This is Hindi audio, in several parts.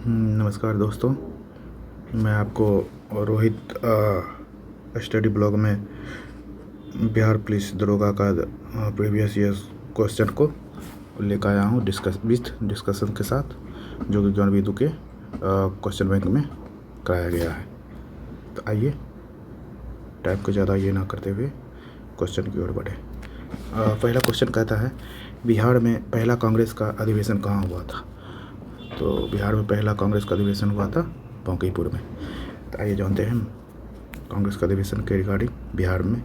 नमस्कार दोस्तों। मैं आपको रोहित स्टडी ब्लॉग में बिहार पुलिस दरोगा का प्रीवियस ईयर क्वेश्चन को लेकर आया हूँ डिस्कशन के साथ, जो कि ज्ञान बिंदु के क्वेश्चन बैंक में कराया गया है। तो आइए टाइम को ज़्यादा ये ना करते हुए क्वेश्चन की ओर बढ़े। पहला क्वेश्चन कहता है, बिहार में पहला कांग्रेस का अधिवेशन कहाँ हुआ था? तो बिहार में पहला कांग्रेस का अधिवेशन हुआ था बांकीपुर में। तो आइए जानते हैं कांग्रेस का अधिवेशन के रिगार्डिंग बिहार में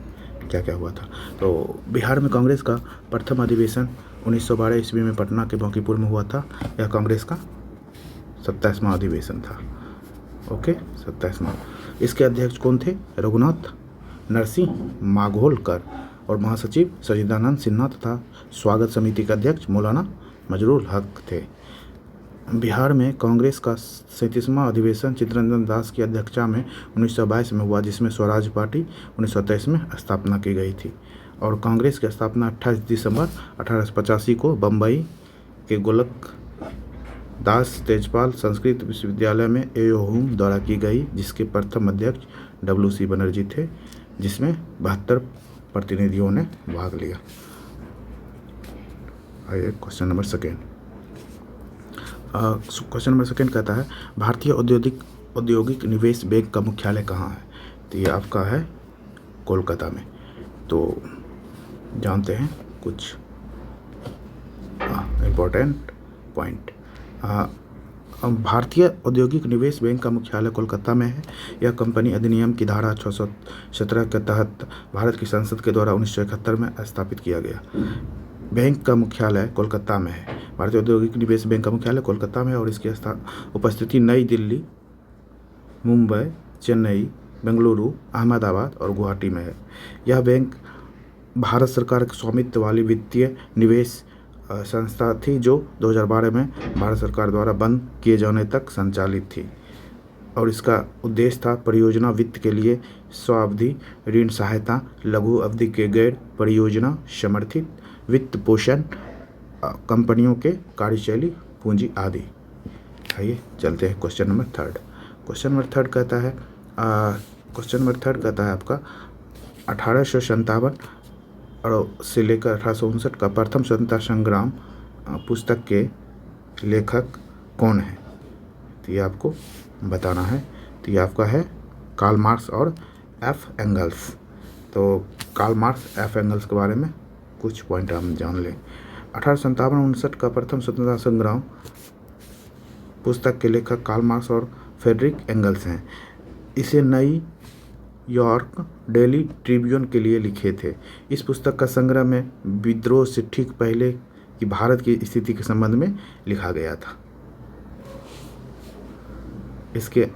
क्या क्या हुआ था। तो बिहार में कांग्रेस का प्रथम अधिवेशन 1912 ईस्वी में पटना के बांकीपुर में हुआ था। यह कांग्रेस का 27वां अधिवेशन था। ओके, 27वां। इसके अध्यक्ष कौन थे? रघुनाथ नरसिंह माघोलकर और महासचिव सच्चिदानंद सिन्हा तथा स्वागत समिति के अध्यक्ष मौलाना मजरूल हक थे। बिहार में कांग्रेस का 37वां अधिवेशन चित्तरंजन दास की अध्यक्षता में 1922 में हुआ, जिसमें स्वराज पार्टी 1923 में स्थापना की गई थी। और कांग्रेस की स्थापना 28 दिसंबर 1885 को बम्बई के गोलक दास तेजपाल संस्कृत विश्वविद्यालय में एओहुम द्वारा की गई, जिसके प्रथम अध्यक्ष WC बनर्जी थे, जिसमें 72 प्रतिनिधियों ने भाग लिया। आइए question number second. Question number second कहता है, भारतीय औद्योगिक निवेश बैंक का मुख्यालय कहाँ है? तो ये आपका है कोलकाता में। तो जानते हैं कुछ इम्पोर्टेंट पॉइंट। भारतीय औद्योगिक निवेश बैंक का मुख्यालय कोलकाता में है। यह कंपनी अधिनियम की धारा 617 के तहत भारत की संसद के द्वारा 1971 में स्थापित किया गया। बैंक का मुख्यालय कोलकाता में है। भारतीय औद्योगिक निवेश बैंक का मुख्यालय कोलकाता में है और इसकी उपस्थिति नई दिल्ली, मुंबई, चेन्नई, बेंगलुरु, अहमदाबाद और गुवाहाटी में है। यह बैंक भारत सरकार के स्वामित्व वाली वित्तीय निवेश संस्था थी, जो 2012 में भारत सरकार द्वारा बंद किए जाने तक संचालित थी। और इसका उद्देश्य था परियोजना वित्त के लिए स्वावधि ऋण सहायता, लघु अवधि के गैर परियोजना समर्थित वित्त पोषण, कंपनियों के कार्यशैली पूंजी आदि। आइए चलते हैं question number third. Question number third कहता है आपका 1857 से लेकर 1859 का प्रथम स्वतंत्रता संग्राम पुस्तक के लेखक कौन है? तो ये आपको बताना है। तो ये आपका है कार्ल मार्क्स और F. एंगल्स। तो कार्ल मार्क्स, F. एंगल्स के बारे में कुछ पॉइंट हम जान लें। 1857-59 का प्रथम स्वतंत्रता संग्राम पुस्तक के लेखक कार्ल मार्क्स और फ्रेडरिक एंगल्स हैं। इसे नई यॉर्क डेली ट्रिब्यून के लिए लिखे थे। इस पुस्तक का संग्रह में विद्रोह से ठीक पहले की भारत की स्थिति के संबंध में लिखा गया था। इसके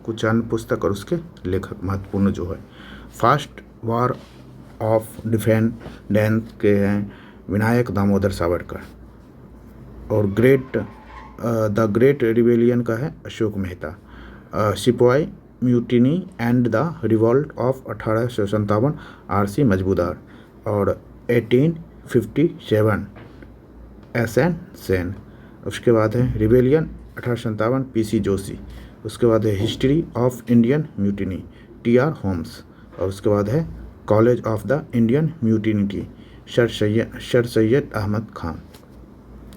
कुछ अन्य पुस्तक और उसके लेखक महत्वपूर्ण जो है, फर्स्ट वॉर ऑफ डिफेंडेंस के हैं विनायक दामोदर सावरकर, और द ग्रेट रिबेलियन का है अशोक मेहता, सिपाही mutiny and the revolt of 1857 RC मजबूदार, और 1857 SN सेन। उसके बाद है रिबेलियन 1857 PC जोशी। उसके बाद है history of Indian mutiny TR Holmes, और उसके बाद है college of the Indian mutiny sir Syed Ahmad Khan.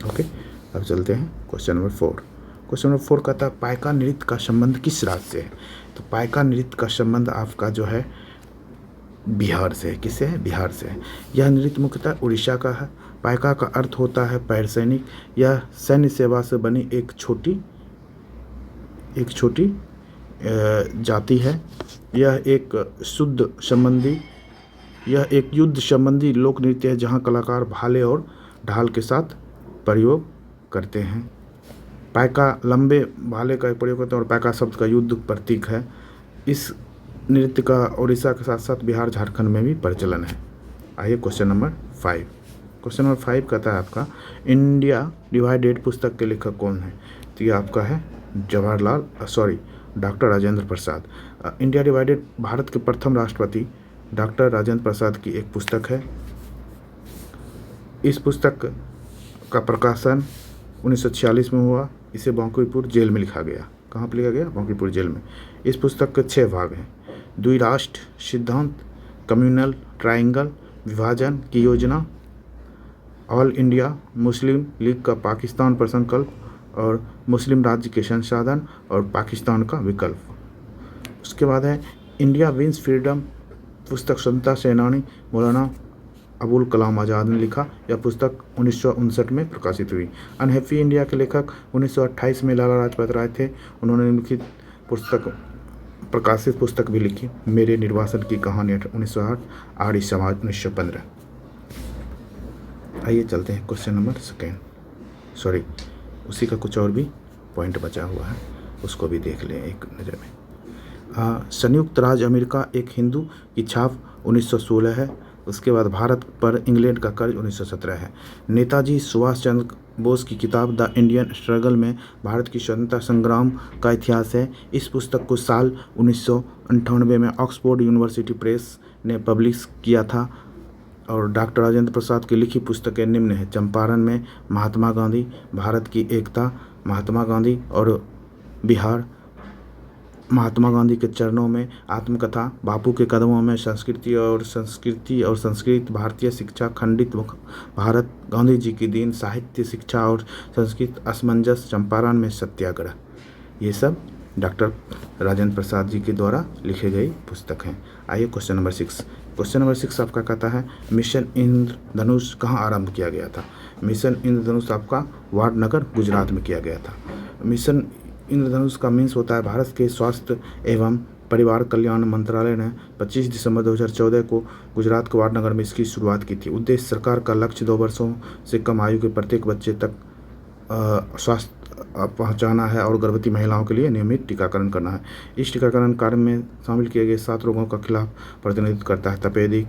Okay, अब चलते हैं क्वेश्चन नंबर 4। क्वेश्चन नंबर 4 कहता है, पाइका नृत्य का संबंध किस राज्य से है? तो पाइका नृत्य का संबंध आपका जो है बिहार से है। किससे है? बिहार से है। यह नृत्य मुख्यतः उड़ीसा का है। पाइका का अर्थ होता है पैर सैनिक। यह सैन्य सेवा से बनी एक छोटी जाति है। यह एक युद्ध संबंधी लोक नृत्य है, जहाँ कलाकार भाले और ढाल के साथ प्रयोग करते हैं। पाइका लंबे भाले का प्रयोग करते हैं और पाइका शब्द का युद्ध प्रतीक है। इस नृत्य का उड़ीसा के साथ साथ बिहार, झारखंड में भी प्रचलन है। आइए क्वेश्चन नंबर 5। क्वेश्चन नंबर 5 कहता है आपका, इंडिया डिवाइडेड पुस्तक के लेखक कौन है? तो ये आपका है doctor Rajendra Prasad. India divided Bharat के प्रथम राष्ट्रपति डॉक्टर राजेंद्र प्रसाद की एक पुस्तक है। इस पुस्तक का प्रकाशन 1946 में हुआ। इसे बांकीपुर जेल में लिखा गया। कहाँ पर लिखा गया? बांकीपुर जेल में। इस पुस्तक के 6 भाग हैं। द्विराष्ट्र सिद्धांत, कम्युनल ट्रायंगल, विभाजन की योजना, ऑल इंडिया मुस्लिम लीग का पाकिस्तान पर संकल्प और मुस्लिम राज्य के संसाधन और पाकिस्तान का विकल्प। उसके बाद है इंडिया विंस फ्रीडम, पुस्तक स्वतंत्रता सेनानी मौलाना अबुल कलाम आज़ाद ने लिखा। यह पुस्तक 1959 में प्रकाशित हुई। अनहैप्पी इंडिया के लेखक 1928 में लाला लाजपत राय थे। उन्होंने निम्नलिखित प्रकाशित पुस्तक भी लिखी। मेरे निर्वासन की कहानी 1908, आर्य समाज 1915। आइए चलते हैं क्वेश्चन नंबर 2। उसी का कुछ और भी पॉइंट बचा हुआ है, उसको भी देख लें एक नज़र में। संयुक्त राज्य अमेरिका एक हिंदू की छाप 1916 है। उसके बाद भारत पर इंग्लैंड का कर्ज 1917 है। नेताजी सुभाष चंद्र बोस की किताब द इंडियन स्ट्रगल में भारत की स्वतंत्रता संग्राम का इतिहास है। इस पुस्तक को साल 1998 में ऑक्सफोर्ड यूनिवर्सिटी प्रेस ने पब्लिश किया था। और डॉक्टर राजेंद्र प्रसाद की लिखी पुस्तकें निम्न है। चंपारण में महात्मा गांधी, भारत की एकता, महात्मा गांधी और बिहार, महात्मा गांधी के चरणों में, आत्मकथा, बापू के कदमों में, संस्कृति और संस्कृत, भारतीय शिक्षा, खंडित भारत, गांधी जी की दीन, साहित्य, शिक्षा और संस्कृत, असमंजस, चंपारण में सत्याग्रह। ये सब डॉक्टर राजेंद्र प्रसाद जी के द्वारा लिखे गई पुस्तक हैं। आइए क्वेश्चन नंबर 6। क्वेश्चन नंबर 6 आपका कहता है मिशन इंद्रधनुष कहाँ आरंभ किया गया था? मिशन इंद्रधनुष आपका वाडनगर गुजरात में किया गया था। मिशन इंद्रधनुष का मीन्स होता है भारत के स्वास्थ्य एवं परिवार कल्याण मंत्रालय ने 25 दिसंबर 2014 को गुजरात के वाडनगर में इसकी शुरुआत की थी। उद्देश्य सरकार का लक्ष्य 2 वर्षों से कम आयु के प्रत्येक बच्चे तक स्वास्थ्य पहुंचाना है और गर्भवती महिलाओं के लिए नियमित टीकाकरण करना है। इस टीकाकरण कार्य में शामिल किए गए 7 रोगों का खिलाफ प्रतिनिधित्व करता है। तपेदिक,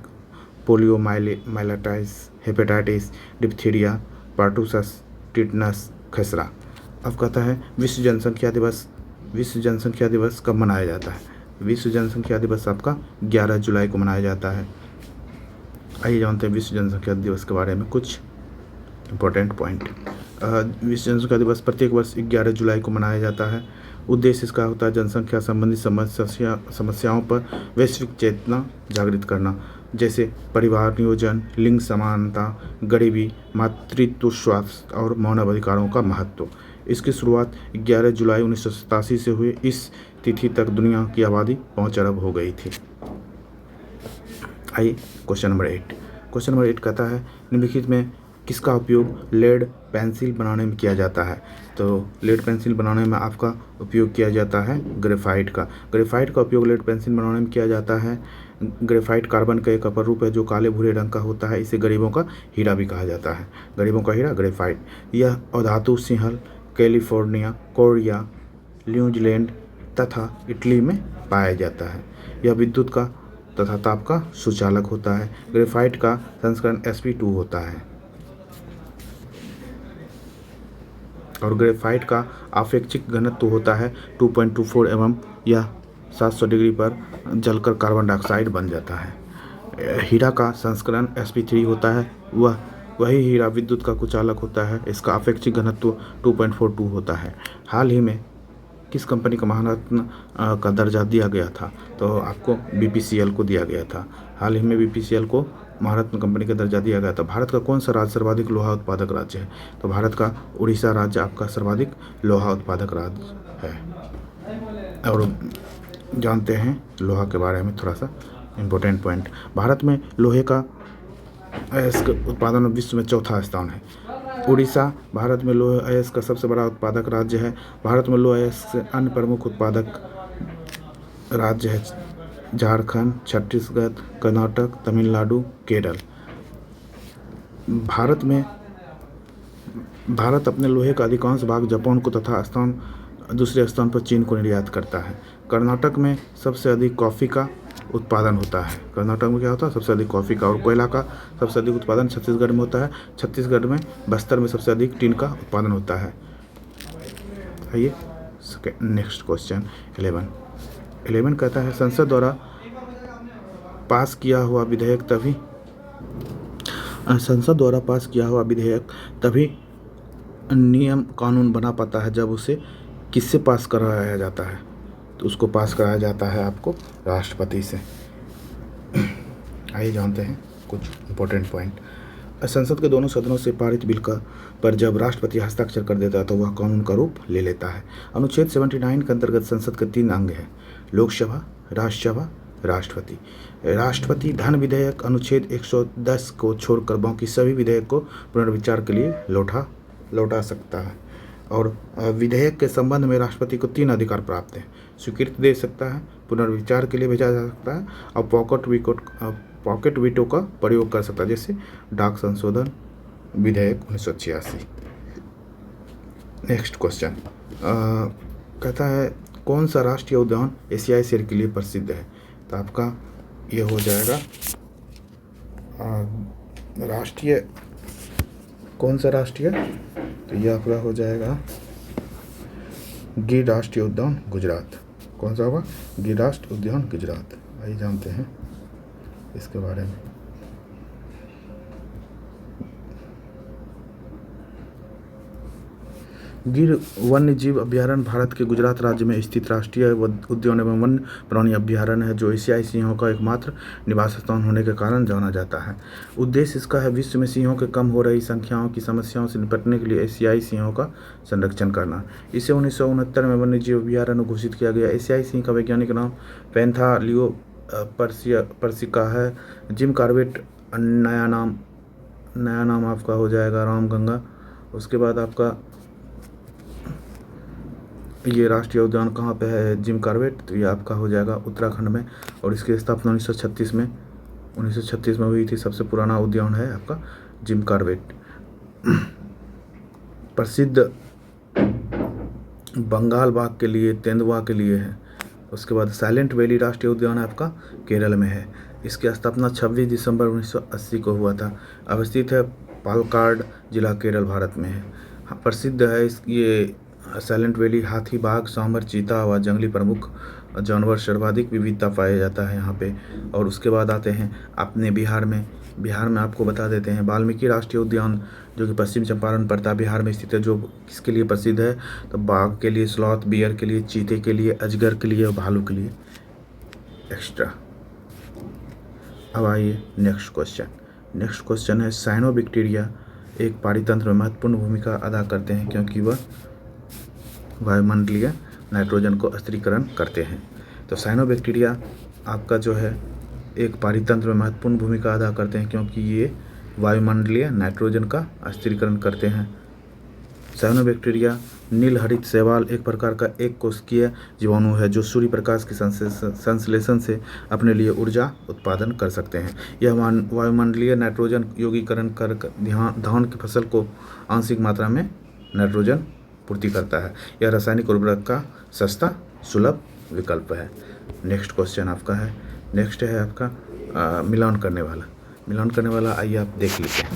पोलियो माइलेटाइटिस, हेपेटाइटिस, डिप्थीरिया, पर्टूसस, टिटनस, खसरा। अब कहता है विश्व जनसंख्या दिवस कब मनाया जाता है? विश्व जनसंख्या दिवस आपका 11 जुलाई को मनाया जाता है। आइए जानते हैं विश्व जनसंख्या दिवस के बारे में कुछ इम्पोर्टेंट पॉइंट। विश्व जनसंख्या दिवस प्रत्येक वर्ष 11 जुलाई को मनाया जाता है। उद्देश्य इसका होता है जनसंख्या संबंधी समस्याओं पर वैश्विक चेतना जागृत करना, जैसे परिवार नियोजन, लिंग समानता, गरीबी, मातृत्व, स्वास्थ्य और मानवाधिकारों का महत्व। इसकी शुरुआत 11 जुलाई 1987 से हुई। इस तिथि तक दुनिया की आबादी 5 अरब हो गई थी। आइए क्वेश्चन नंबर 8। क्वेश्चन नंबर 8 कहता है निम्नलिखित में किसका उपयोग लेड पेंसिल बनाने में किया जाता है? तो लेड पेंसिल बनाने में आपका उपयोग किया जाता है ग्रेफाइट का। ग्रेफाइट का उपयोग लेड पेंसिल बनाने में किया जाता है। ग्रेफाइट कार्बन का एक अपर रूप है जो काले भूरे रंग का होता है। इसे गरीबों का हीरा भी कहा जाता है। गरीबों का हीरा ग्रेफाइट। यह अधातु सिंहल कैलिफोर्निया, कोरिया, न्यूजीलैंड तथा इटली में पाया जाता है। यह विद्युत का तथा ताप का सुचालक होता है। ग्रेफाइट का संस्करण sp2 होता है और ग्रेफाइट का आपेक्षिक घनत्व होता है 2.24 एवं यह 700 डिग्री पर जलकर कार्बन डाइऑक्साइड बन जाता है। हीरा का संस्करण sp3 होता है। वही हीरा विद्युत का कुचालक होता है। इसका आपेक्षिक घनत्व 2.42 होता है। हाल ही में किस कंपनी का महारत्न का दर्जा दिया गया था? तो आपको BPCL को दिया गया था। हाल ही में BPCL को महारत्न कंपनी का दर्जा दिया गया था। भारत का कौन सा राज्य सर्वाधिक लोहा उत्पादक राज्य है? तो भारत का उड़ीसा राज्य आपका सर्वाधिक लोहा उत्पादक राज्य है। और जानते हैं लोहा के बारे में थोड़ा सा इम्पोर्टेंट पॉइंट। भारत में लोहे का अयस्क उत्पादन में विश्व में 4था स्थान है। उड़ीसा भारत में लोहे अयस्क का सबसे बड़ा उत्पादक राज्य है। भारत में लोहे अयस्क से अन्य प्रमुख उत्पादक राज्य है झारखंड, छत्तीसगढ़, कर्नाटक, तमिलनाडु, केरल। भारत अपने लोहे का अधिकांश भाग जापान को तथा दूसरे स्थान पर चीन को निर्यात करता है। कर्नाटक में सबसे अधिक कॉफ़ी का उत्पादन होता है। कर्नाटक में क्या होता है? सबसे अधिक कॉफ़ी का। और कोयला का सबसे अधिक उत्पादन छत्तीसगढ़ में होता है। छत्तीसगढ़ में बस्तर में सबसे अधिक टीन का उत्पादन होता है। आइए नेक्स्ट क्वेश्चन 11 कहता है संसद द्वारा पास किया हुआ विधेयक तभी नियम कानून बना पाता है जब उसे किससे पास कराया जाता है, तो उसको पास कराया जाता है आपको राष्ट्रपति से। आइए जानते हैं कुछ इंपॉर्टेंट पॉइंट। संसद के दोनों सदनों से पारित बिल का पर जब राष्ट्रपति हस्ताक्षर कर देता है तो वह कानून का रूप ले लेता है। अनुच्छेद 79 के अंतर्गत संसद के 3 अंग हैं: लोकसभा, राज्यसभा, राष्ट्रपति। राष्ट्रपति धन विधेयक अनुच्छेद 110 को छोड़कर बाकी सभी विधेयक को पुनर्विचार के लिए लौटा सकता है। और विधेयक के संबंध में राष्ट्रपति को 3 अधिकार प्राप्त हैं: स्वीकृति दे सकता है, पुनर्विचार के लिए भेजा जा सकता है और पॉकेट वीटो का प्रयोग कर सकता है, जैसे डाक संशोधन विधेयक 1986। नेक्स्ट क्वेश्चन कहता है कौन सा राष्ट्रीय उद्यान एशियाई शेर के लिए प्रसिद्ध है, तो आपका ये हो जाएगा राष्ट्रीय, कौन सा राष्ट्रीय, तो ये आपका हो जाएगा गिर राष्ट्रीय उद्यान गुजरात। कौन सा होगा? गिर राष्ट्रीय उद्यान गुजरात। आइए जानते हैं इसके बारे में। गिर वन्य जीव अभ्यारण्य भारत के गुजरात राज्य में स्थित राष्ट्रीय उद्यान एवं वन्य प्राणी अभ्यारण्य है, जो एशियाई सिंहों का एकमात्र निवास स्थान होने के कारण जाना जाता है। उद्देश्य इसका है विश्व में सिंहों के कम हो रही संख्याओं की समस्याओं से निपटने के लिए एशियाई सिंहों का संरक्षण करना। इसे 1969 में वन्य जीव अभ्यारण्य घोषित किया गया। एशियाई सिंह का वैज्ञानिक नाम पैंथालियो पर्सिका है। जिम कॉर्बेट नया नाम आपका हो जाएगा रामगंगा। उसके बाद आपका ये राष्ट्रीय उद्यान कहाँ पे है जिम कॉर्बेट, तो ये आपका हो जाएगा उत्तराखंड में, और इसकी स्थापना 1936 में हुई थी। सबसे पुराना उद्यान है आपका जिम कॉर्बेट। प्रसिद्ध बंगाल बाघ के लिए, तेंदुआ के लिए है। उसके बाद साइलेंट वैली राष्ट्रीय उद्यान आपका केरल में है। इसकी स्थापना 26 दिसंबर 1980 को हुआ था। अवस्थित है पालक्काड जिला, केरल, भारत में है। प्रसिद्ध है ये साइलेंट वैली हाथी, बाघ, सांभर, चीता व जंगली प्रमुख जानवर सर्वाधिक विविधता पाया जाता है यहाँ पे। और उसके बाद आते हैं अपने बिहार में आपको बता देते हैं वाल्मीकि राष्ट्रीय उद्यान, जो कि पश्चिम चंपारण पड़ता है, बिहार में स्थित है। जो किसके लिए प्रसिद्ध है, तो बाघ के लिए, स्लॉथ बियर के लिए, चीते के लिए, अजगर के लिए और भालू के लिए एक्स्ट्रा। अब आइए नेक्स्ट क्वेश्चन है साइनोबैक्टीरिया एक पारितंत्र में महत्वपूर्ण भूमिका अदा करते हैं क्योंकि वह वायुमंडलीय नाइट्रोजन को स्थिरीकरण करते हैं। तो साइनोबैक्टीरिया आपका जो है एक पारितंत्र में महत्वपूर्ण भूमिका अदा करते हैं क्योंकि ये वायुमंडलीय नाइट्रोजन का स्थिरीकरण करते हैं। साइनोबैक्टीरिया नीलहरित शैवाल एक प्रकार का एक कोशिकीय जीवाणु है जो सूर्य प्रकाश के संश्लेषण से अपने लिए ऊर्जा उत्पादन कर सकते हैं। यह वायुमंडलीय नाइट्रोजन योगीकरण कर धान की फसल को आंशिक मात्रा में नाइट्रोजन पूर्ति करता है। यह रासायनिक उर्वरक का सस्ता सुलभ विकल्प है। नेक्स्ट क्वेश्चन आपका है, नेक्स्ट है आपका मिलान करने वाला। आइए आप देख लेते हैं।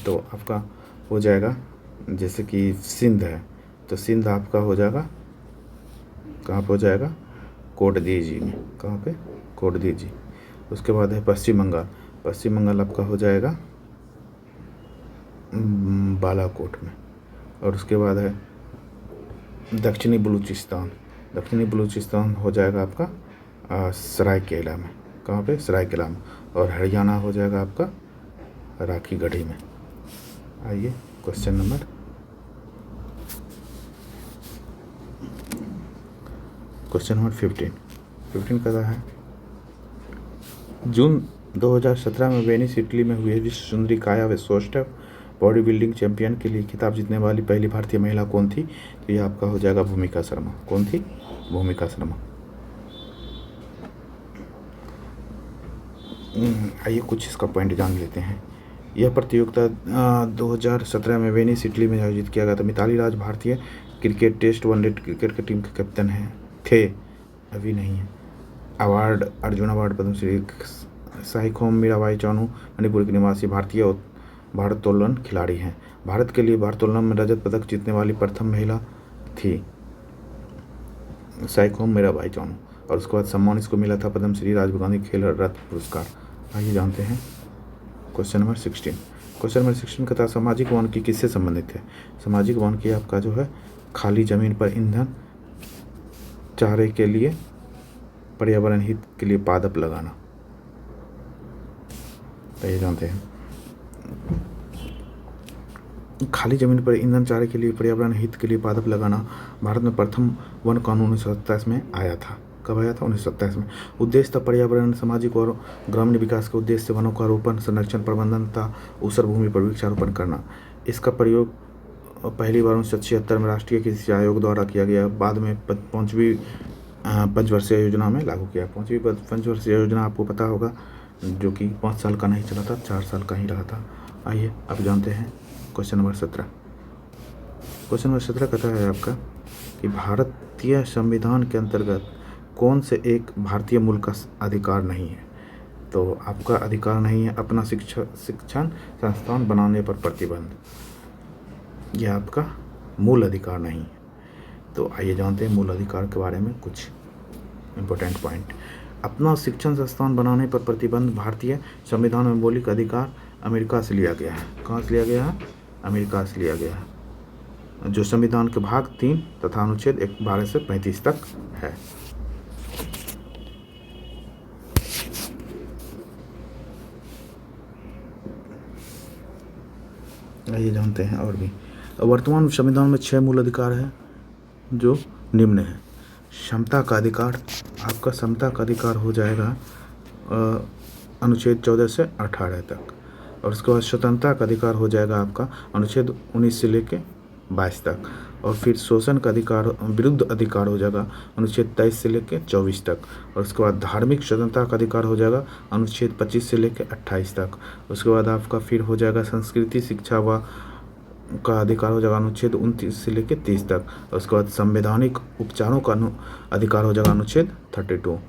तो आपका हो जाएगा जैसे कि सिंध है, तो सिंध आपका हो जाएगा कहाँ पे हो जाएगा, कोटदीजी में। कहाँ पे, कोटदीजी। उसके बाद है पश्चिम बंगाल आपका हो जाएगा बालाकोट में। और उसके बाद है दक्षिणी बलूचिस्तान हो जाएगा आपका सरायकेला में। कहाँ पे, सरायकेला में। और हरियाणा हो जाएगा आपका राखीगढ़ी में। आइए क्वेश्चन नंबर 15 कहता है जून 2017 में वेनिस इटली में हुए विश्व सुंदरी काया व सौष्ठव बॉडी बिल्डिंग चैंपियन के लिए खिताब जीतने वाली पहली भारतीय महिला कौन थी, तो ये आपका हो जाएगा भूमिका शर्मा। कौन थी, भूमिका शर्मा। आइए कुछ इसका पॉइंट जान लेते हैं। यह प्रतियोगिता 2017 में वेनिस इटली में आयोजित किया गया था। मिताली राज भारतीय क्रिकेट टेस्ट वनडे क्रिकेट की टीम के कैप्टन थे, अभी नहीं है। Award Arjuna award, Padma Shri. साइखोम मीराबाई चानू मणिपुर की निवासी भारतीय भारोत्तोलन खिलाड़ी हैं। भारत के लिए भारोत्तोलन में रजत पदक जीतने वाली प्रथम महिला थी साइखोम मीराबाई चानू। और उसके बाद सम्मान इसको मिला था पद्मश्री राजीव गांधी खेल रत्न पुरस्कार। आइए जानते हैं क्वेश्चन नंबर 16। क्वेश्चन नंबर 16 कहता है सामाजिक वानिकी किससे संबंधित है। सामाजिक वानिकी आपका जो है खाली जमीन पर ईंधन, चारे के लिए, पर्यावरण हित के लिए पादप लगाना। तो ये जानते हैं खाली जमीन पर ईंधन, चारे के लिए, पर्यावरण हित के लिए पादप लगाना भारत में प्रथम वन कानून 1927 में आया था। कब आया था? 1927 में। उद्देश्य था पर्यावरण, सामाजिक और ग्रामीण विकास के उद्देश्य से वनों का रोपण, संरक्षण, प्रबंधन तथा ऊसर भूमि पर वृक्षारोपण करना। इसका प्रयोग पहली बार 1976 में राष्ट्रीय कृषि आयोग द्वारा किया गया। बाद में 5वीं पंचवर्षीय योजना में लागू किया। 5वीं पंचवर्षीय योजना आपको पता होगा, जो कि 5 साल का नहीं चला था, 4 साल का ही रहा था। आइए अब जानते हैं क्वेश्चन नंबर 17। क्वेश्चन नंबर 17 कहता है आपका कि भारतीय संविधान के अंतर्गत कौन से एक भारतीय मूल का अधिकार नहीं है। तो आपका अधिकार नहीं है अपना शिक्षण संस्थान बनाने पर प्रतिबंध, यह आपका मूल अधिकार नहीं है। तो आइए जानते हैं मूल अधिकार के बारे में कुछ इम्पोर्टेंट पॉइंट। अपना शिक्षण संस्थान बनाने पर प्रतिबंध भारतीय संविधान में मौलिक अधिकार अमेरिका से लिया गया है। कहाँ से लिया गया है? अमेरिका से लिया गया है, जो संविधान के भाग 3 तथा अनुच्छेद 12 से 35 तक है। ये जानते हैं और भी। वर्तमान संविधान में 6 मूल अधिकार है जो निम्न है। क्षमता का अधिकार, आपका क्षमता का अधिकार हो जाएगा अनुच्छेद 14 से 18 तक। और उसके बाद स्वतंत्रता का अधिकार हो जाएगा आपका अनुच्छेद 19 से लेके 22 तक। और फिर शोषण का अधिकार, विरुद्ध अधिकार हो जाएगा अनुच्छेद 23 से लेके 24 तक। और उसके बाद धार्मिक स्वतंत्रता का अधिकार हो जाएगा अनुच्छेद 25 से लेके 28 तक। उसके बाद आपका फिर हो जाएगा संस्कृति, शिक्षा व का अधिकार हो जाएगा अनुच्छेद 29 से लेके 30 तक। और उसके बाद संवैधानिक उपचारों का अधिकार हो जाएगा अनुच्छेद 32।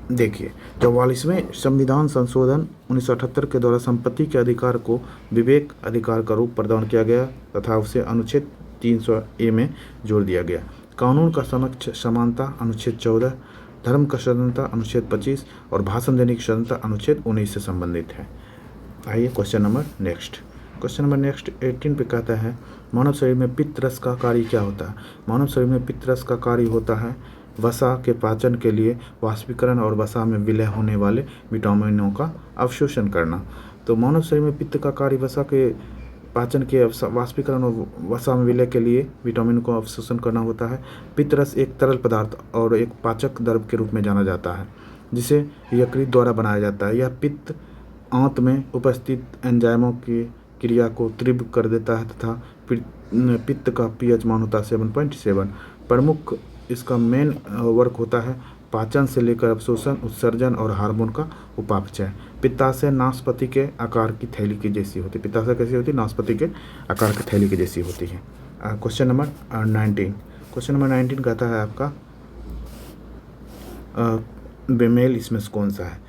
देखिए, 44वें संविधान संशोधन 1978 के द्वारा संपत्ति के अधिकार को विवेक अधिकार का रूप प्रदान किया गया तथा उसे अनुच्छेद 300A में जोड़ दिया गया। कानून का समक्ष समानता अनुच्छेद 14, धर्म का स्वतंत्रता अनुच्छेद 25 और भाषण देने की स्वतंत्रता अनुच्छेद 19 से संबंधित है। आइए क्वेश्चन नंबर नेक्स्ट 18 पे कहता है मानव शरीर में पित्त रस का कार्य क्या होता है। मानव शरीर में पित्त रस का कार्य होता है वसा के पाचन के लिए वाष्पीकरण और वसा में विलय होने वाले विटामिनों का अवशोषण करना। तो मानव शरीर में पित्त का कार्य वसा के पाचन के वाष्पीकरण और वसा में विलय के लिए विटामिन को अवशोषण करना होता है। पित्त रस एक तरल पदार्थ और एक पाचक द्रव्य के रूप में जाना जाता है, जिसे यकृत द्वारा बनाया जाता है। यह पित्त आंत में उपस्थित एंजाइमों की क्रिया को तीव्र कर देता है तथा पित्त का पीएच मान होता है 7.7। प्रमुख इसका मेन वर्क होता है पाचन से लेकर अवशोषण, उत्सर्जन और हार्मोन का उपापचय। पित्ताशय नाशपाती के आकार की थैली की जैसी होती है। पित्ताशय कैसी होती है? नाशपाती के आकार की थैली की जैसी होती है। क्वेश्चन नंबर 19 कहता है आपका बेमेल इसमें से कौन सा है।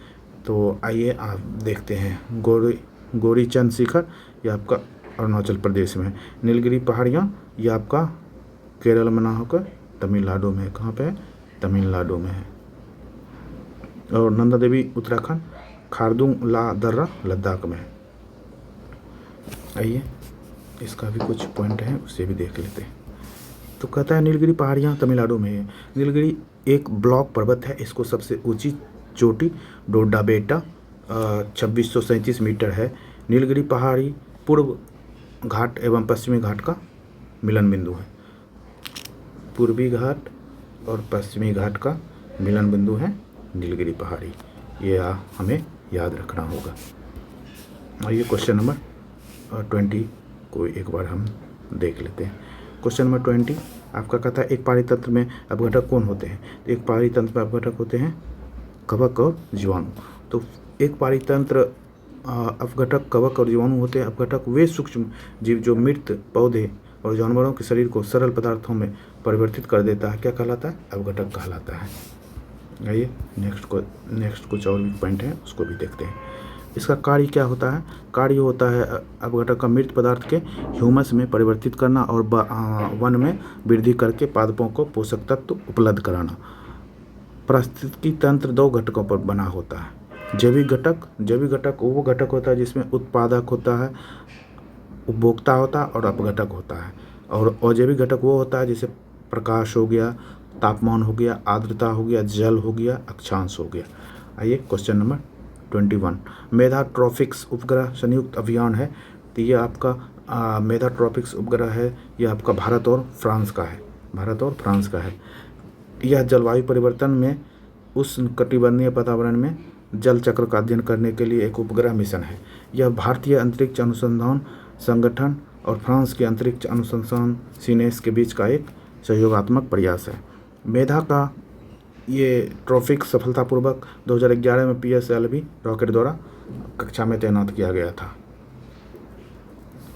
तो आइए आप देखते हैं। गौरीचंद शिखर ये आपका अरुणाचल प्रदेश में है। नीलगिरी पहाड़ियाँ ये आपका केरल में ना होकर तमिलनाडु में है। कहाँ पे है? तमिलनाडु में है। और नंदा देवी उत्तराखंड, खारदुंग ला दर्रा लद्दाख में है। आइए इसका भी कुछ पॉइंट है, उसे भी देख लेते हैं। तो कहता है नीलगिरी पहाड़ियाँ तमिलनाडु में है। नीलगिरी एक ब्लॉक पर्वत है। इसको सबसे ऊंची चोटी डोडा बेटा 2637 मीटर है। नीलगिरी पहाड़ी पूर्व घाट एवं पश्चिमी घाट का मिलन बिंदु है। पूर्वी घाट और पश्चिमी घाट का मिलन बिंदु है नीलगिरी पहाड़ी। ये हमें याद रखना होगा। आइए क्वेश्चन नंबर 20 को एक बार हम देख लेते हैं। क्वेश्चन नंबर 20 आपका कहता है एक पारितंत्र में अपघटक कौन होते हैं। तो एक पारितंत्र में अपघटक होते हैं कवक और जीवाणु। तो एक पारितंत्र अपघटक कवक और जीवाणु होते हैं। अपघटक वे सूक्ष्म जीव जो मृत पौधे और जानवरों के शरीर को सरल पदार्थों में परिवर्तित कर देता है। क्या कहलाता है? अपघटक कहलाता है। आइए नेक्स्ट कुछ और भी पॉइंट हैं, उसको भी देखते हैं। इसका कार्य क्या होता है? कार्य होता है अपघटक का मृत पदार्थ के ह्यूमस में परिवर्तित करना और वन में वृद्धि करके पादपों को पोषक तत्व उपलब्ध कराना। पारिस्थितिकी तंत्र 2 घटकों पर बना होता है। जैविक घटक वो घटक होता है जिसमें उत्पादक होता है, उपभोक्ता होता है और अपघटक होता है। और अजैविक घटक वो होता है जैसे प्रकाश हो गया, तापमान हो गया, आर्द्रता हो गया, जल हो गया, अक्षांश हो गया। आइए क्वेश्चन नंबर 21, मेधा ट्रॉपिक्स उपग्रह संयुक्त अभियान है। तो ये आपका मेधा ट्रॉपिक्स उपग्रह है, ये आपका भारत और फ्रांस का है। यह जलवायु परिवर्तन में उष्णकटिबंधीय वातावरण में जल चक्र का अध्ययन करने के लिए एक उपग्रह मिशन है। यह भारतीय अंतरिक्ष अनुसंधान संगठन और फ्रांस के अंतरिक्ष अनुसंधान सीनेस के बीच का एक सहयोगात्मक प्रयास है। मेधा का ये ट्रॉपिक्स सफलतापूर्वक 2011 में PSLV रॉकेट द्वारा कक्षा में तैनात किया गया था।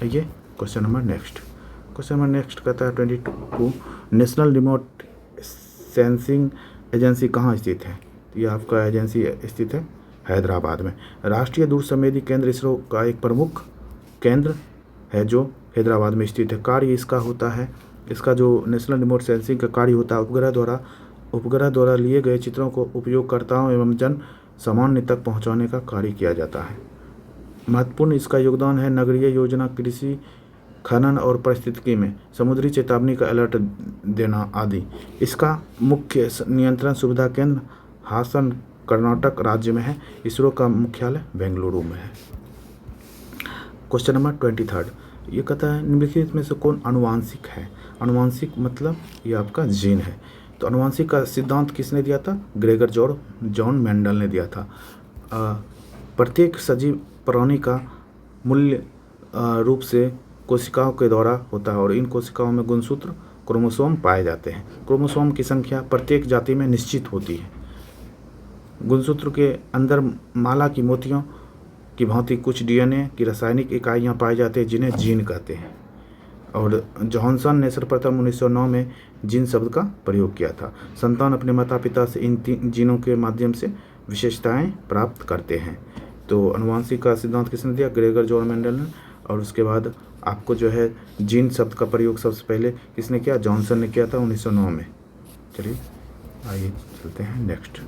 ये क्वेश्चन नंबर नेक्स्ट कहता है 22, नेशनल रिमोट सेंसिंग एजेंसी कहाँ स्थित है? ये आपका एजेंसी स्थित है हैदराबाद में। राष्ट्रीय दूर संवेदी केंद्र इसरो का एक प्रमुख केंद्र है जो हैदराबाद में स्थित है। कार्य इसका होता है, इसका जो नेशनल रिमोट सेंसिंग का कार्य होता है, उपग्रह द्वारा लिए गए चित्रों को उपयोगकर्ताओं एवं जन सामान्य तक पहुंचाने का कार्य किया जाता है। महत्वपूर्ण इसका योगदान है नगरीय योजना, कृषि, खनन और पारिस्थितिकी में समुद्री चेतावनी का अलर्ट देना आदि। इसका मुख्य नियंत्रण सुविधा केंद्र हासन कर्नाटक राज्य में है। इसरो का मुख्यालय बेंगलुरु में है। क्वेश्चन नंबर 23, ये कहता है निम्नलिखित में से कौन आनुवांशिक है? आनुवांशिक मतलब ये आपका जीन है। तो आनुवांशिक का सिद्धांत किसने दिया था? ग्रेगर जॉन मेंडल ने दिया था। प्रत्येक सजीव प्राणी का मूल्य रूप से कोशिकाओं के द्वारा होता है और इन कोशिकाओं में गुणसूत्र क्रोमोसोम पाए जाते हैं। क्रोमोसोम की संख्या प्रत्येक जाति में निश्चित होती है। गुणसूत्र के अंदर माला की मोतियों की भांति कुछ DNA की रासायनिक इकाइयां पाई जाती हैं जिन्हें जीन कहते हैं। और जॉनसन ने सर्वप्रथम 1909 में जीन शब्द का प्रयोग किया था। संतान अपने माता पिता से इन जीनों के माध्यम से विशेषताएं प्राप्त करते हैं। तो आनुवांशिक का सिद्धांत किसने दिया? ग्रेगर जॉन मेंडल ने। और उसके बाद आपको जो है जीन शब्द का प्रयोग सबसे पहले किसने किया? जॉनसन ने किया था 1909 में। चलिए आइए चलते हैं नेक्स्ट।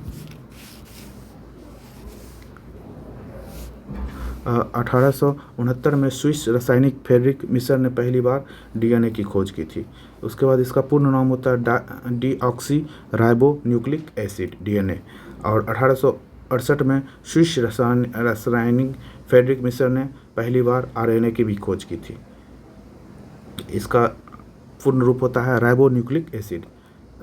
1869 में स्विस रासायनिक फ्रेडरिक मिशर ने पहली बार DNA की खोज की थी। उसके बाद इसका पूर्ण नाम होता है deoxy ribo nucleic acid DNA। और 1868 में स्विस रासायनिक फ्रेडरिक मिशर ने पहली बार RNA की भी खोज की थी। इसका पूर्ण रूप होता है राइबो न्यूक्लिक एसिड।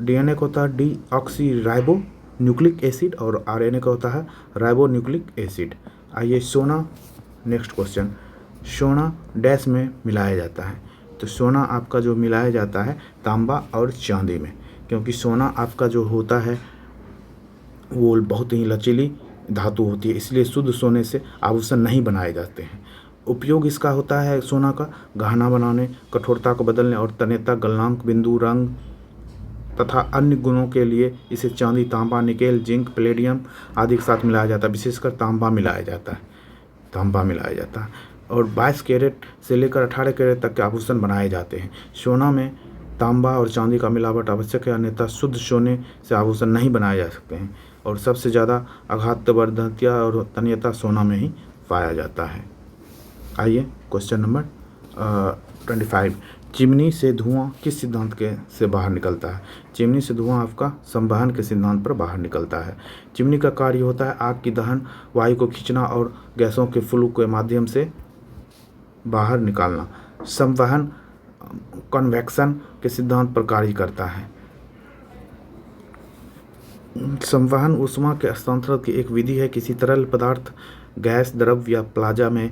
DNA का होता है डीऑक्सी राइबो न्यूक्लिक एसिड और RNA का होता है राइबो न्यूक्लिक एसिड। आइए सोना, नेक्स्ट क्वेश्चन। सोना डैश में मिलाया जाता है। तो सोना आपका जो मिलाया जाता है तांबा और चांदी में, क्योंकि सोना आपका जो होता है वो बहुत ही लचीली धातु होती है, इसलिए शुद्ध सोने से आभूषण नहीं बनाए जाते हैं। उपयोग इसका होता है सोना का गहना बनाने, कठोरता को बदलने और तन्यता, गलनांक, बिंदु, रंग तथा अन्य गुणों के लिए इसे चांदी, तांबा, निकेल, जिंक, पैलेडियम आदि के साथ मिलाया जाता है। विशेषकर तांबा मिलाया जाता है और 22 कैरेट से लेकर 18 कैरेट तक के आभूषण बनाए जाते हैं। सोना में तांबा और चांदी का मिलावट आवश्यक है, अन्यथा शुद्ध सोने से आभूषण नहीं बनाए जा सकते हैं। और सबसे ज़्यादा आघातवर्धकता और तन्यता सोना में ही पाया जाता है। आइए क्वेश्चन नंबर 25, चिमनी से धुआं किस सिद्धांत से बाहर निकलता है? चिमनी से धुआं आपका संवहन के सिद्धांत पर बाहर निकलता है। चिमनी का कार्य होता है आग की दहन वायु को खींचना और गैसों के फ्लू के माध्यम से बाहर निकालना। संवहन कन्वेक्शन के सिद्धांत पर कार्य करता है। संवहन ऊष्मा के हस्तांतरण की एक विधि है। किसी तरल पदार्थ, गैस, द्रव या प्लाज्मा में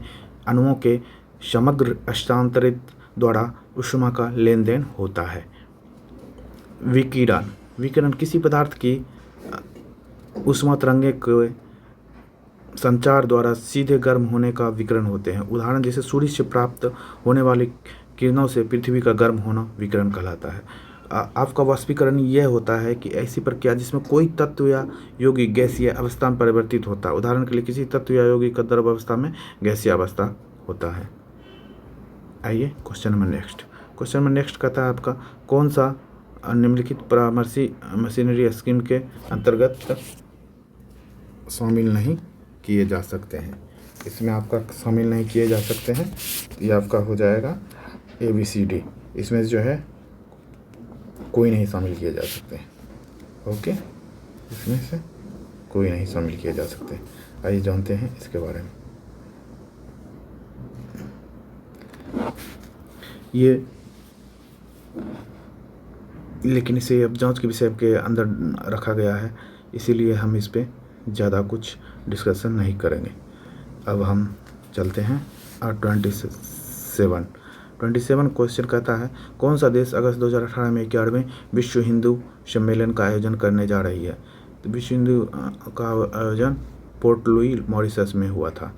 अणुओं के समग्र हस्तांतरित द्वारा ऊष्मा का लेन देन होता है। विकिरण किसी पदार्थ की ऊष्मा तरंगे के संचार द्वारा सीधे गर्म होने का विकिरण होते हैं। उदाहरण जैसे सूर्य से प्राप्त होने वाली किरणों से पृथ्वी का गर्म होना विकिरण कहलाता है। आपका वाष्पीकरण यह होता है कि ऐसी प्रक्रिया जिसमें कोई तत्व या यौगिक गैसीय अवस्था में परिवर्तित होता है। उदाहरण के लिए किसी तत्व या यौगिक का द्रव अवस्था में गैसीय अवस्था होता है। आइए क्वेश्चन नंबर नेक्स्ट कहता है आपका कौन सा निम्नलिखित परामर्शी मशीनरी स्कीम के अंतर्गत शामिल नहीं किए जा सकते हैं। इसमें आपका शामिल नहीं किए जा सकते हैं। ये आपका हो जाएगा ABCD। इसमें जो है कोई नहीं शामिल किए जा सकते हैं। ओके, इसमें से कोई नहीं शामिल किए जा सकते। आइए जानते हैं इसके बारे में। ये लेकिन इसे अब जांच के विषय के अंदर रखा गया है, इसीलिए हम इस पे ज़्यादा कुछ डिस्कशन नहीं करेंगे। अब हम चलते हैं 27 क्वेश्चन कहता है कौन सा देश अगस्त 2018 में 11वें विश्व हिंदू सम्मेलन का आयोजन करने जा रही है। तो विश्व हिंदू का आयोजन पोर्ट लुई मॉरिशस में हुआ था।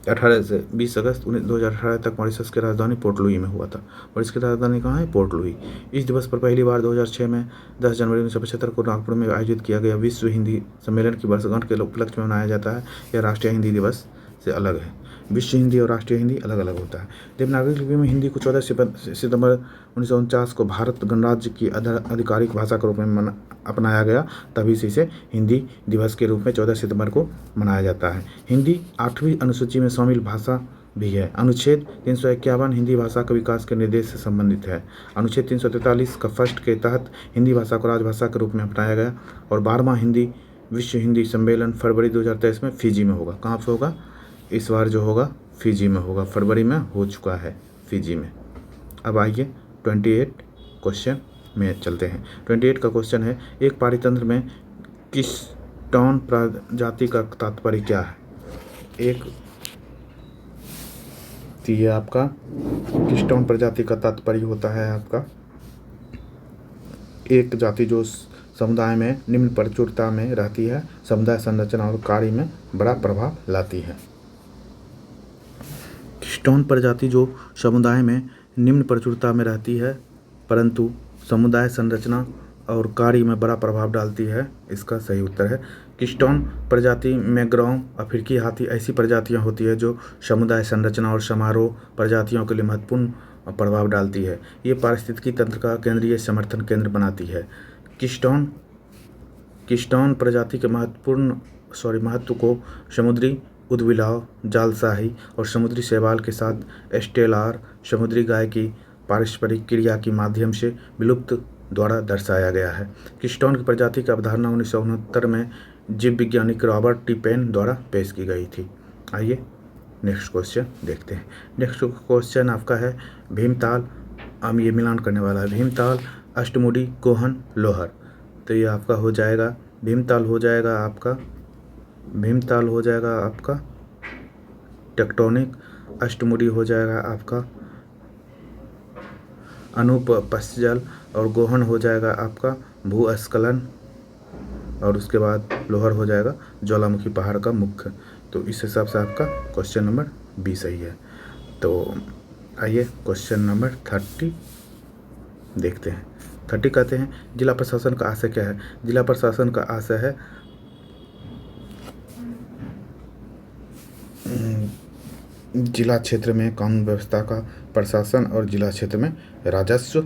18 से 20 अगस्त 2018 तक मॉरिशस की राजधानी पोर्ट लुई में हुआ था। मॉरिशस की राजधानी कहाँ है? Port Louis. इस दिवस पर पहली बार 2006 में 10 जनवरी 1975 को नागपुर में आयोजित किया गया विश्व हिंदी सम्मेलन की वर्षगांठ के उपलक्ष्य में मनाया जाता है। यह राष्ट्रीय हिंदी दिवस से अलग है। विश्व हिंदी और राष्ट्रीय हिंदी अलग अलग होता है। देवनागरी लिपि में हिंदी को 14 सितंबर 1949 को भारत गणराज्य की आधिकारिक भाषा के रूप में अपनाया गया, तभी से इसे हिंदी दिवस के रूप में 14 सितंबर को मनाया जाता है। हिंदी 8वीं अनुसूची में शामिल भाषा भी है। अनुच्छेद 351 हिंदी भाषा के विकास के निर्देश से संबंधित है। अनुच्छेद 343 का फर्स्ट के तहत हिंदी भाषा को राजभाषा के रूप में अपनाया गया और 12वां विश्व हिंदी सम्मेलन फरवरी 2023 में फिजी में होगा। कहाँ पर होगा? इस बार जो होगा फिजी में होगा। फरवरी में हो चुका है फिजी में। अब आइए 28 क्वेश्चन में चलते हैं। 28 का क्वेश्चन है एक पारितंत्र में किस्टोन प्रजाति का तात्पर्य क्या है? ये आपका किस्टोन प्रजाति का तात्पर्य होता है आपका एक जाति जो समुदाय में निम्न प्रचुरता में रहती है, समुदाय संरचना और कार्य में बड़ा प्रभाव लाती है। किस्टोन प्रजाति जो समुदाय में निम्न प्रचुरता में रहती है परंतु समुदाय संरचना और कार्य में बड़ा प्रभाव डालती है, इसका सही उत्तर है किस्टोन प्रजाति। मैग्राव, अफ्रीकी हाथी ऐसी प्रजातियां होती है जो समुदाय संरचना और समारोह प्रजातियों के लिए महत्वपूर्ण प्रभाव डालती है। ये पारिस्थितिकी तंत्र का केंद्रीय समर्थन केंद्र बनाती है। किस्टोन प्रजाति के महत्व को समुद्री उद्विलाव, जालसाही और समुद्री शैवाल के साथ स्टेलार समुद्री गाय की पारस्परिक क्रिया के माध्यम से विलुप्त द्वारा दर्शाया गया है। किस्टोन की प्रजाति की अवधारणा 1969 में जीव वैज्ञानिक रॉबर्ट टी पेन द्वारा पेश की गई थी। आइए नेक्स्ट क्वेश्चन देखते हैं। नेक्स्ट क्वेश्चन आपका है भीमताल। हम ये मिलान करने वाला है भीमताल, अष्टमुडी, गोहन, लोहर। तो ये आपका हो जाएगा भीमताल हो जाएगा आपका टेक्टोनिक, अष्टमुडी हो जाएगा आपका अनुपस्जल और गोहन हो जाएगा आपका भूस्खलन और उसके बाद लोहर हो जाएगा ज्वालामुखी पहाड़ का मुख्य। तो इस हिसाब से आपका क्वेश्चन नंबर B सही है। तो आइए क्वेश्चन नंबर 30 देखते हैं। 30 कहते हैं जिला प्रशासन का आशय क्या है? जिला प्रशासन का आशय है जिला क्षेत्र में कानून व्यवस्था का प्रशासन और जिला क्षेत्र में राजस्व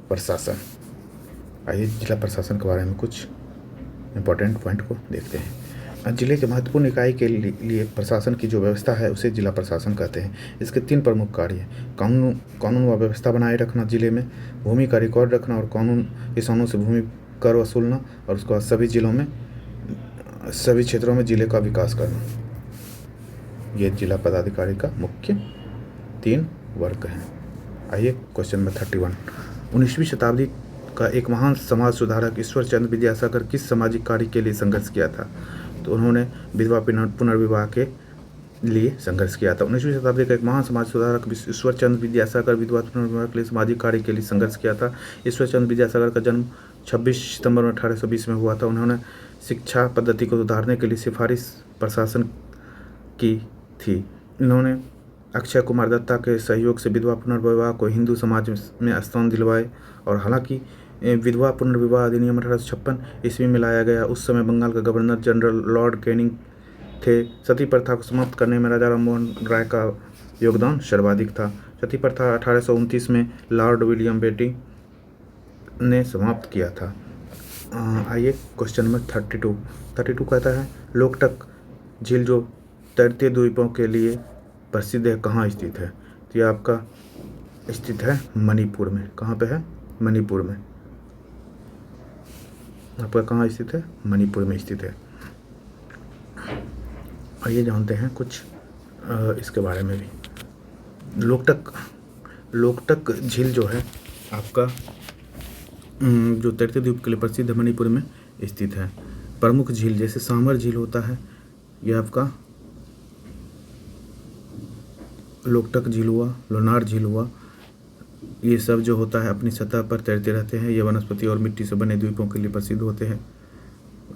प्रशासन। आइए जिला प्रशासन के बारे में कुछ इम्पोर्टेंट पॉइंट को देखते हैं। जिले के महत्वपूर्ण इकाई के लिए प्रशासन की जो व्यवस्था है उसे जिला प्रशासन कहते हैं। इसके 3 प्रमुख कार्य हैं। कानून व व्यवस्था बनाए रखना जिले में, भूमि का रिकॉर्ड रखना और किसानों से भूमि कर वसूलना और उसके बाद सभी क्षेत्रों में जिले का विकास करना। ये जिला पदाधिकारी का मुख्य 3 वर्ग हैं। आइए क्वेश्चन नंबर 31। 19वीं शताब्दी का एक महान समाज सुधारक ईश्वर चंद्र विद्यासागर किस सामाजिक कार्य के लिए संघर्ष किया था? तो उन्होंने विधवा पुनर्विवाह के लिए संघर्ष किया था। 19वीं शताब्दी का एक महान समाज सुधारक ईश्वर चंद्र विद्यासागर विधवा पुनर्विवाह के लिए सामाजिक कार्य के लिए संघर्ष किया था। ईश्वर चंद्र विद्यासागर का जन्म 26 सितंबर 1820 में हुआ था। उन्होंने शिक्षा पद्धति को सुधारने के लिए सिफारिश प्रशासन की थी। इन्होंने अक्षय कुमार दत्ता के सहयोग से विधवा पुनर्विवाह को हिंदू समाज में स्थान दिलवाए और हालांकि विधवा पुनर्विवाह अधिनियम 1856 ईस्वी में लाया गया, उस समय बंगाल का गवर्नर जनरल लॉर्ड कैनिंग थे। सती प्रथा को समाप्त करने में राजा राममोहन राय का योगदान सर्वाधिक था। सती प्रथा 1829 में लॉर्ड विलियम बेटी ने समाप्त किया था। आइए क्वेश्चन नंबर 32 कहता है लोकटक झील जो तैरते द्वीपों के लिए प्रसिद्ध है कहाँ स्थित है? तो ये आपका स्थित है मणिपुर में। कहाँ पे है? मणिपुर में। आपका कहाँ स्थित है? मणिपुर में स्थित है। आइए जानते हैं कुछ इसके बारे में भी। लोकटक झील जो है आपका जो तैरते द्वीप के लिए प्रसिद्ध है, मणिपुर में स्थित है। प्रमुख झील जैसे सामर झील होता है, यह आपका लोकटक झील हुआ, लोनार झील हुआ, ये सब जो होता है अपनी सतह पर तैरते रहते हैं। ये वनस्पति और मिट्टी से बने द्वीपों के लिए प्रसिद्ध होते हैं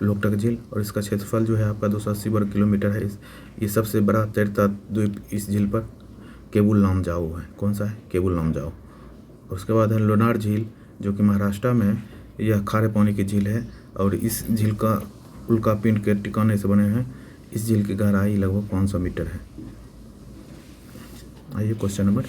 लोकटक झील। और इसका क्षेत्रफल जो है आपका 280 वर्ग किलोमीटर है। ये सबसे बड़ा तैरता द्वीप इस झील पर केबुल लामजाओ है। कौन सा है? केबुल लामजाओ। उसके बाद है लोनार झील जो कि महाराष्ट्र में है। यह खारे पानी की झील है और इस झील का उल्कापिंड के ठिकाने से बने हैं। इस झील की गहराई लगभग 500 मीटर है। आइए क्वेश्चन नंबर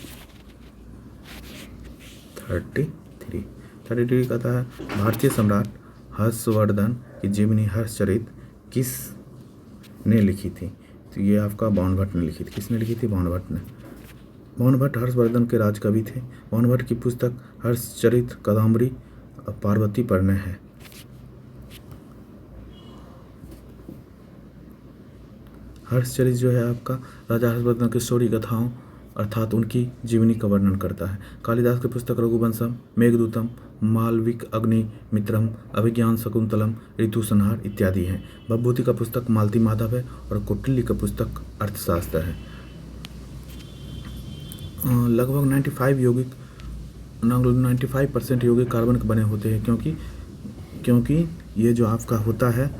33 कहता है भारतीय सम्राट हर्षवर्धन की जीवनी हर्षचरित किस ने लिखी थी? तो ये आपका बाणभट्ट ने लिखी थी। किसने लिखी थी? बाणभट्ट ने। बाणभट्ट हर्षवर्धन के राजकवि थे। बाणभट्ट की पुस्तक हर्षचरित कादम्बरी पार्वती पर है। हर्षचरित जो है आपका राजा हर्षवर्धन की शौर्य गाथाओं अर्थात उनकी जीवनी का वर्णन करता है। कालिदास की पुस्तक रघुवंशम, मेघदूतम, मालविक अग्निमित्रम, अभिज्ञान शकुंतलम, ऋतु संहार इत्यादि हैं। भवभूति का पुस्तक मालती माधव है और कौटिल्य का पुस्तक अर्थशास्त्र है। लगभग 95% यौगिक कार्बन के बने होते हैं क्योंकि ये जो आपका होता है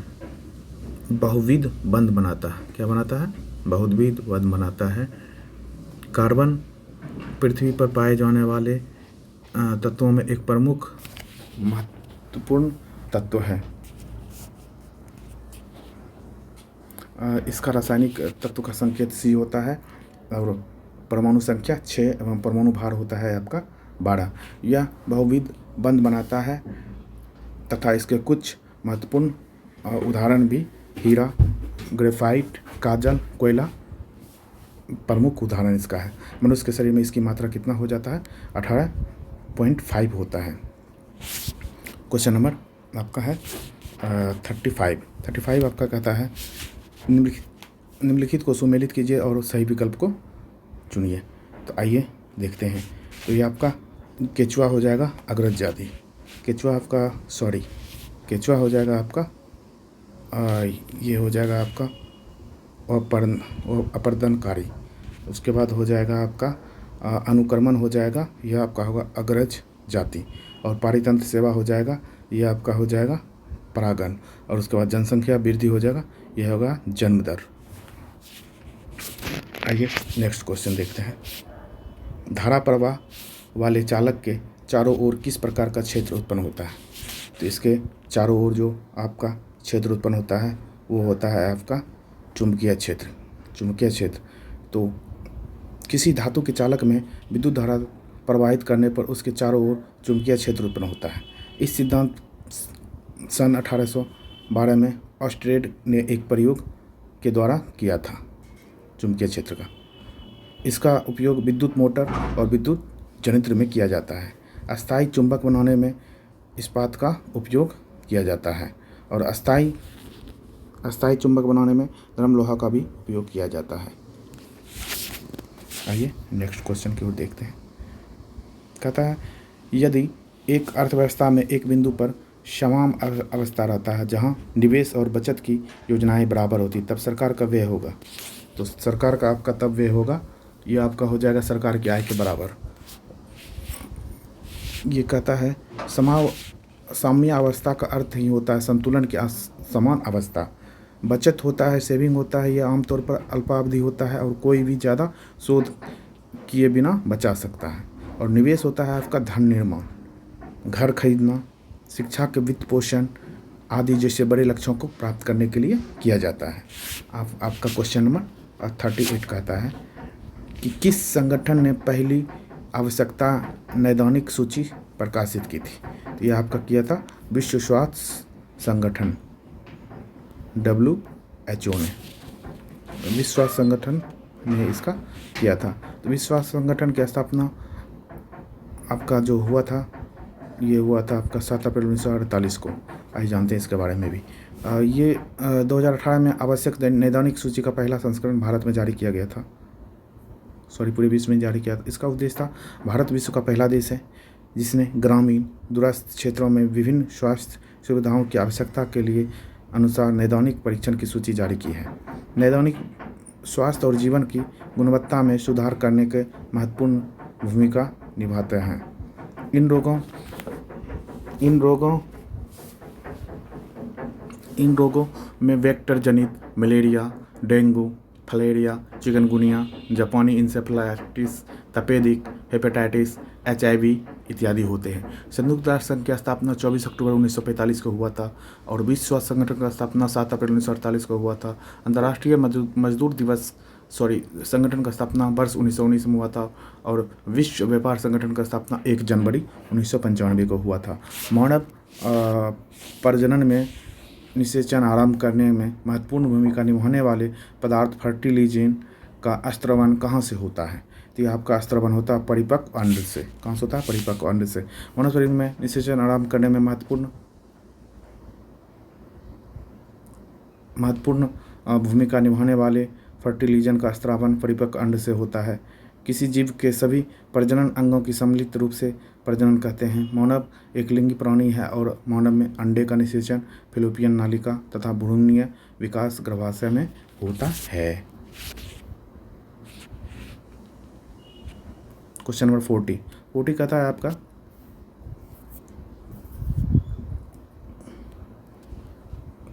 बहुविध बंध बनाता है। क्या बनाता है? बहुविध बंध बनाता है। कार्बन पृथ्वी पर पाए जाने वाले तत्वों में एक प्रमुख महत्वपूर्ण तत्व है। इसका रासायनिक तत्व का संकेत C होता है और परमाणु संख्या 6 एवं परमाणु भार होता है आपका 12। यह बहुविध बंध बनाता है तथा इसके कुछ महत्वपूर्ण उदाहरण भी हीरा, ग्रेफाइट, काजल, कोयला प्रमुख उदाहरण इसका है। मनुष्य के शरीर में इसकी मात्रा कितना हो जाता है? 18.5 होता है। क्वेश्चन नंबर आपका है 35 आपका कहता है निम्नलिखित को सुमेलित कीजिए और सही विकल्प को चुनिए। तो आइए देखते हैं। तो ये आपका केचुआ हो जाएगा अग्रज जाति। केचुआ हो जाएगा आपका ये हो जाएगा आपका अपर्दनकारी। उसके बाद हो जाएगा आपका अनुक्रमण हो जाएगा, यह आपका होगा अग्रज जाति। और पारितंत्र सेवा हो जाएगा, यह आपका हो जाएगा परागण। और उसके बाद जनसंख्या वृद्धि हो जाएगा, यह होगा जन्म दर। आइए नेक्स्ट क्वेश्चन देखते हैं। धारा प्रवाह वाले चालक के चारों ओर किस प्रकार का क्षेत्र उत्पन्न होता है? तो इसके चारों ओर जो आपका क्षेत्र उत्पन्न होता है वो होता है आपका चुंबकीय क्षेत्र। तो किसी धातु के चालक में विद्युत धारा प्रवाहित करने पर उसके चारों ओर चुंबकीय क्षेत्र उत्पन्न होता है। इस सिद्धांत सन 1812 में ऑस्ट्रेड ने एक प्रयोग के द्वारा किया था चुंबकीय क्षेत्र का। इसका उपयोग विद्युत मोटर और विद्युत जनित्र में किया जाता है। अस्थायी चुंबक बनाने में इस्पात का उपयोग किया जाता है और अस्थायी चुंबक बनाने में नरम लोहा का भी उपयोग किया जाता है। आइए नेक्स्ट क्वेश्चन की ओर देखते हैं। कहता है यदि एक अर्थव्यवस्था में एक बिंदु पर समान अवस्था रहता है जहां निवेश और बचत की योजनाएं बराबर होती तब सरकार का व्यय होगा। तो सरकार का आपका तब व्यय होगा, ये आपका हो जाएगा सरकार की आय के बराबर। ये कहता है साम्य अवस्था का अर्थ ही होता है संतुलन की समान अवस्था। बचत होता है, सेविंग होता है, यह आमतौर पर अल्पावधि होता है और कोई भी ज़्यादा शोध किए बिना बचा सकता है। और निवेश होता है आपका धन निर्माण, घर खरीदना, शिक्षा के वित्त पोषण आदि जैसे बड़े लक्ष्यों को प्राप्त करने के लिए किया जाता है। आपका क्वेश्चन नंबर 38 कहता है कि किस संगठन ने पहली आवश्यकता नैदानिक सूची प्रकाशित की थी? तो यह आपका किया था विश्व स्वास्थ्य संगठन WHO ने। विश्व स्वास्थ्य संगठन ने इसका किया था। तो विश्व स्वास्थ्य संगठन की स्थापना आपका जो हुआ था, ये हुआ था आपका 7 अप्रैल 1948 को। आइए जानते हैं इसके बारे में भी। ये 2018 में आवश्यक नैदानिक सूची का पहला संस्करण भारत में जारी किया गया था, पूरे विश्व में जारी किया था। इसका उद्देश्य था, भारत विश्व का पहला देश है जिसने ग्रामीण दूरस्थ क्षेत्रों में विभिन्न स्वास्थ्य सुविधाओं की आवश्यकता के लिए अनुसार नैदानिक परीक्षण की सूची जारी की है। नैदानिक स्वास्थ्य और जीवन की गुणवत्ता में सुधार करने के महत्वपूर्ण भूमिका निभाते हैं। इन रोगों में वेक्टर जनित मलेरिया, डेंगू, फलेरिया, चिकनगुनिया, जापानी इंसेफेलाइटिस, तपेदिक, हेपेटाइटिस, HIV इत्यादि होते हैं। संयुक्त राष्ट्र संघ की स्थापना 24 अक्टूबर 1945 को हुआ था और विश्व स्वास्थ्य संगठन का स्थापना 7 अप्रैल 1948 को हुआ था। अंतर्राष्ट्रीय मजदूर दिवस संगठन का स्थापना वर्ष 1919 में हुआ था और विश्व व्यापार संगठन का स्थापना 1 जनवरी 1995 को हुआ था। मानव प्रजनन में निषेचन आरंभ करने में महत्वपूर्ण भूमिका निभाने वाले पदार्थ फर्टिलिजन का स्त्रवण कहाँ से होता है? तो ये आपका स्त्रवण होता है परिपक्व अंड से। कहाँ से होता है? परिपक्व अंड से। मानव शरीर में निषेचन आरंभ करने में महत्वपूर्ण भूमिका निभाने वाले फर्टिलिजन का स्त्रावन परिपक्व अंड से होता है। किसी जीव के सभी प्रजनन अंगों की सम्मिलित रूप से प्रजनन कहते हैं। मानव एक लिंगी प्राणी है और मानव में अंडे का निषेचन फैलोपियन नालिका तथा भ्रूणीय विकास गर्भाशय में होता है। क्वेश्चन नंबर 40 कहता है आपका,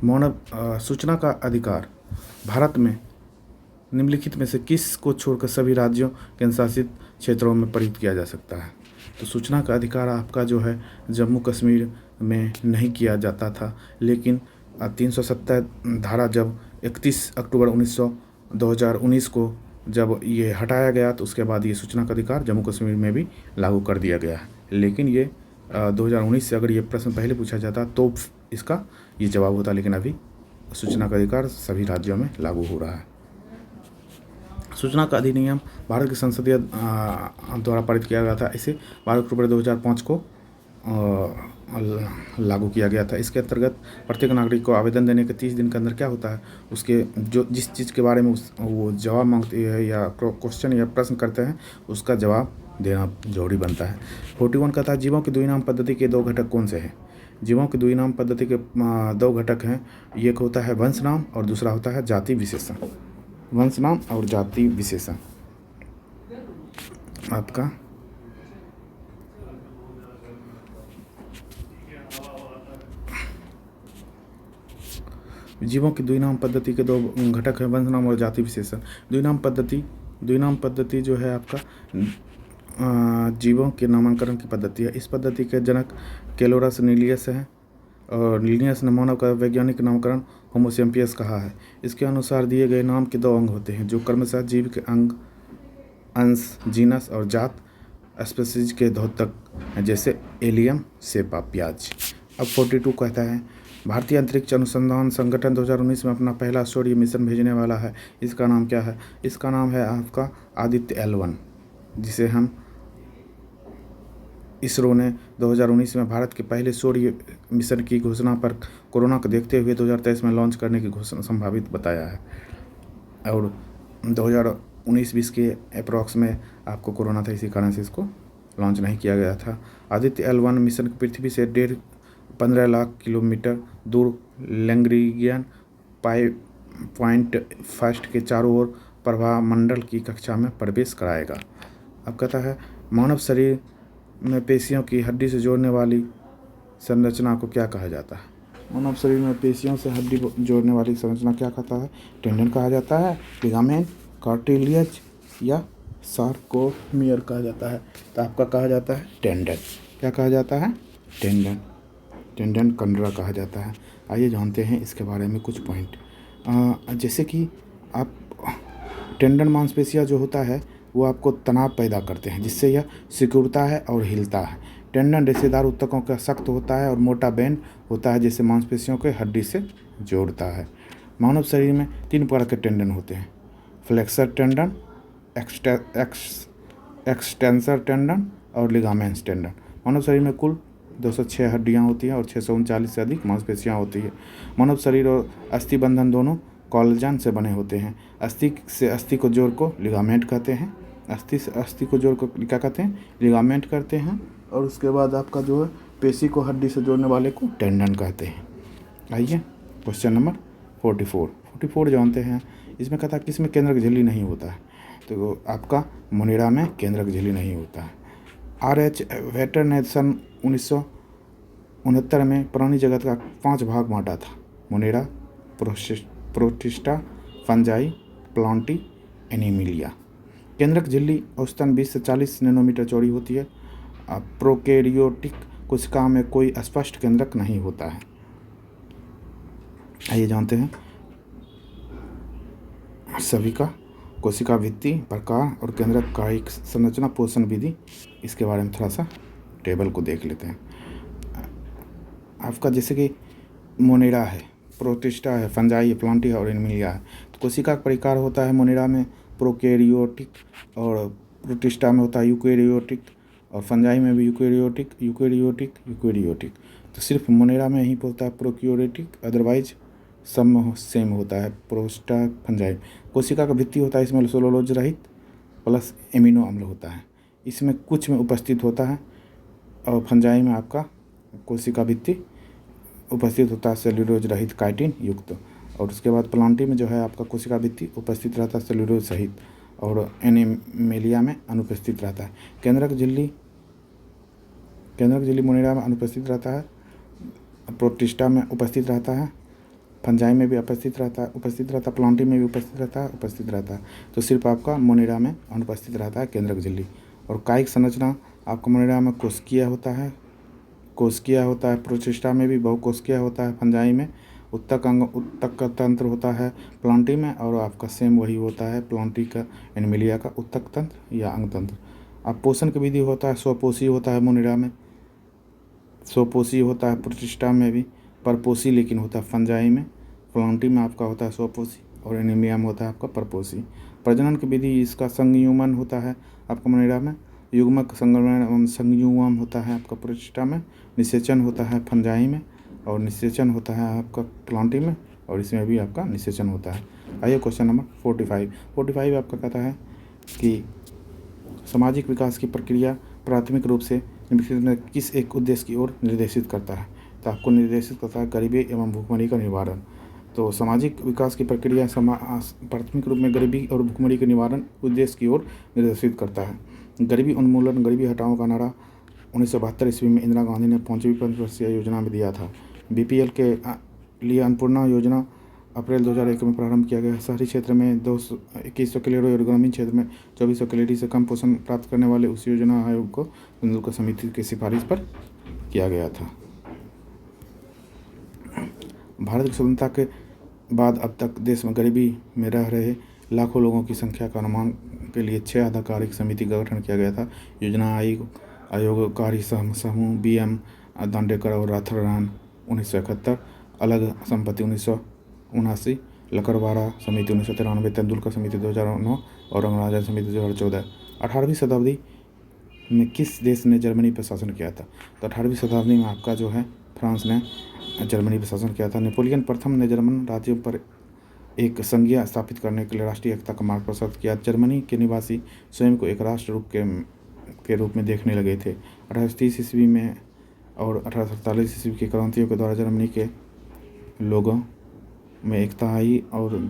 मानव सूचना का अधिकार भारत में निम्नलिखित में से किस को छोड़कर सभी राज्यों केंद्रशासित क्षेत्रों में प्रयुक्त किया जा सकता है? तो सूचना का अधिकार आपका जो है जम्मू कश्मीर में नहीं किया जाता था, लेकिन 370 धारा जब 31 अक्टूबर 2019 को जब ये हटाया गया तो उसके बाद ये सूचना का अधिकार जम्मू कश्मीर में भी लागू कर दिया गया है। लेकिन ये 2019 से अगर ये प्रश्न पहले पूछा जाता तो इसका ये जवाब होता, लेकिन अभी सूचना का अधिकार सभी राज्यों में लागू हो रहा है। सूचना का अधिनियम भारत की संसदीय द्वारा पारित किया गया था। इसे 12 अक्टूबर 2005 को लागू किया गया था। इसके अंतर्गत प्रत्येक नागरिक को आवेदन देने के 30 दिन के अंदर क्या होता है, उसके जो जिस चीज़ के बारे में वो जवाब मांगते हैं या क्वेश्चन या प्रश्न करते हैं उसका जवाब देना जरूरी बनता है। 41 कहता है, जीवों की द्विनाम पद्धति के 2 घटक कौन से हैं? जीवों की द्विनाम पद्धति के 2 घटक हैं। एक होता है वंश नाम और दूसरा होता है जाति विशेषण। वंश नाम और जाति विशेषण आपका जीवों की द्विनाम पद्धति के 2 घटक हैं, वंश नाम और जाति विशेषण। द्विनाम पद्धति जो है आपका जीवों के नामकरण की पद्धति है। इस पद्धति के जनक कैलोरस नीलियस है और लीनियस ने मानव का वैज्ञानिक नामकरण होमो सैपियंस कहा है। इसके अनुसार दिए गए नाम के 2 अंग होते हैं जो क्रमशः जीव के अंश, जीनस और जात स्पीशीज के द्योतक हैं, जैसे एलियम, सेपा, प्याज। अब 42 कहता है, भारतीय अंतरिक्ष अनुसंधान संगठन 2019 में अपना पहला सूर्य मिशन भेजने वाला है। इसका नाम क्या है? इसका नाम है आपका आदित्य L1, जिसे हम इसरो ने 2019 में भारत के पहले सूर्य मिशन की घोषणा पर कोरोना को देखते हुए 2023 में लॉन्च करने की घोषणा संभावित बताया है। और 2019-20 के अप्रॉक्स में आपको कोरोना था, इसी कारण से इसको लॉन्च नहीं किया गया था। आदित्य L1 मिशन पृथ्वी से 15 लाख किलोमीटर दूर लैग्रेंजियन पॉइंट फर्स्ट के चारों ओर प्रभा मंडल की कक्षा में प्रवेश कराएगा। अब कहता है, मानव शरीर में पेशियों की हड्डी से जोड़ने वाली संरचना को क्या कहा जाता है? मानव शरीर में पेशियों से हड्डी जोड़ने वाली संरचना क्या कहता है? टेंडन कहा जाता है, लिगामेंट, कार्टिलेज या सार्कोमियर कहा जाता है। तो आपका कहा जाता है टेंडन। क्या कहा जाता है? टेंडन कंडरा कहा जाता है। आइए जानते हैं इसके बारे में कुछ पॉइंट। जैसे कि आप टेंडन मांसपेशियाँ जो होता है वो आपको तनाव पैदा करते हैं, जिससे यह सिकुड़ता है और हिलता है। टेंडन रेशेदार ऊतकों का सख्त होता है और मोटा बैंड होता है, जैसे मांसपेशियों के हड्डी से जोड़ता है। मानव शरीर में 3 प्रकार के टेंडन होते हैं। फ्लेक्सर टेंडन, एक्सटेंसर टेंडन और लिगामेंट्स टेंडन। मानव शरीर में कुल 206 हड्डियां होती हैं और 639 से अधिक मांसपेशियां होती है। मानव शरीर और अस्थि बंधन दोनों कोलेजन से बने होते हैं। अस्थि से अस्थि को जोड़ को लिगामेंट कहते हैं। अस्थि से अस्थि को जोड़ को क्या कहते हैं? लिगामेंट कहते हैं। और उसके बाद आपका जो है पेशी को हड्डी से जोड़ने वाले को टेंडन कहते हैं। आइए क्वेश्चन नंबर 44 जानते हैं। इसमें कहता है किसमें केंद्रक झिल्ली नहीं होता है? तो आपका मोनेरा में केंद्रक झिल्ली नहीं होता है। RH वेटर ने सन 1969 में प्राणी जगत का 5 भाग बांटा था: मोनेरा, प्रोटिस्टा, फंजाई, प्लांटी, एनीमिलिया। केंद्रक झिल्ली औसतन 20 से 40 नैनोमीटर चौड़ी होती है। प्रोकैरियोटिक कोशिका में कोई स्पष्ट केंद्रक नहीं होता है। आइए जानते हैं सभी का कोशिका भित्ति, प्रकार और केंद्रक कायिक संरचना, पोषण विधि, इसके बारे में थोड़ा सा टेबल को देख लेते हैं। आपका जैसे कि मोनेरा है, प्रोटिस्टा है, फंजाई है, प्लांटी है और एनीमिलिया है। तो कोशिका का प्रकार होता है मोनेरा में प्रोकैरियोटिक, और प्रोटिस्टा में होता है यूकैरियोटिक, और फंजाई में भी यूकैरियोटिक। तो सिर्फ मोनेरा में ही होता है प्रोकैरियोटिक, अदरवाइज सब सेम होता है प्रोस्टा फंजाई। कोशिका का भित्ति होता है, इसमें सेलुलोज रहित प्लस एमिनो अम्ल होता है, इसमें कुछ में उपस्थित होता है। और फंजाई में आपका कोशिका भित्ति उपस्थित होता है सेलुलोज रहित काइटिन युक्त। और उसके बाद प्लांटी में जो है आपका कोशिका भित्ति उपस्थित रहता है सेलुलोज सहित, और एनीमिलिया में अनुपस्थित रहता है। केंद्रक झिल्ली मोनेरा में अनुपस्थित रहता है, प्रोटिस्टा में उपस्थित रहता है, फंजाई में भी उपस्थित रहता है, प्लांटी में भी उपस्थित रहता है। तो सिर्फ आपका मोनेरा में अनुपस्थित रहता है केंद्रक झिल्ली। और कायिक संरचना आपका मोनेरा में कोशिकीय होता है, प्रोटिस्टा में भी बहुकोशिकीय होता है, फंजाई में उत्तक तंत्र होता है, प्लांटी में और आपका सेम वही होता है प्लांटी का एनीमिलिया का उत्तक तंत्र या अंग तंत्र। अब पोषण की विधि होता है स्वपोषी होता है मोनेरा में, स्वपोषी होता है प्रोटिस्टा में भी, परपोषी लेकिन होता है फंजाई में, प्लांटी में आपका होता है स्वपोषी और एनीमिलिया में होता है आपका परपोषी। प्रजनन की विधि इसका संयुग्मन होता है आपका मोनेरा में, युग्मक संयुग्मन होता है आपका प्रोटिस्टा में, निषेचन होता है फंजाई में और निषेचन होता है आपका प्लांटी में, और इसमें भी आपका निषेचन होता है। आइए क्वेश्चन नंबर 45 आपका कहता है कि सामाजिक विकास की प्रक्रिया प्राथमिक रूप से निम्नलिखित में किस एक उद्देश्य की ओर निर्देशित करता है? तो आपको निर्देशित करता है गरीबी एवं भूखमरी का निवारण। तो सामाजिक विकास की प्रक्रिया प्राथमिक रूप में गरीबी और भूखमरी के निवारण उद्देश्य की ओर निर्देशित करता है। गरीबी उन्मूलन, गरीबी हटाओ का नारा 1972 ईस्वी में इंदिरा गांधी ने 5वीं पंचवर्षीय योजना में दिया था। BPL के लिए अन्नपूर्णा योजना अप्रैल 2001 में प्रारंभ किया गया। शहरी क्षेत्र में 2100 कैलोरी और ग्रामीण क्षेत्र में 2400 कैलोरी से कम पोषण प्राप्त करने वाले उस योजना आयोग को तेंदुलकर समिति की सिफारिश पर किया गया था। भारत की स्वतंत्रता के बाद अब तक देश में गरीबी में रह रहे लाखों लोगों की संख्या का अनुमान के लिए 6 आधिकारिक समिति का गठन किया गया था। योजना आयोग कार्य समूह BM दांडेकर और राथररान 1971, अलग संपत्ति 1979, लकड़वारा समिति 1993, तेंदुलकर समिति 2009 और रंगराजन समिति 2014। 18वीं शताब्दी में किस देश ने जर्मनी पर शासन किया था? तो 18वीं शताब्दी में आपका जो है फ्रांस ने जर्मनी पर शासन किया था। नेपोलियन प्रथम ने जर्मन राज्यों पर एक संघीय स्थापित करने के लिए राष्ट्रीय एकता का मार्ग प्रशस्त किया। जर्मनी के निवासी स्वयं को एक राष्ट्र के रूप में देखने लगे थे। 1830 ईस्वी में और 1847 ईस्वी की क्रांतियों के द्वारा जर्मनी के लोगों में एकता आई और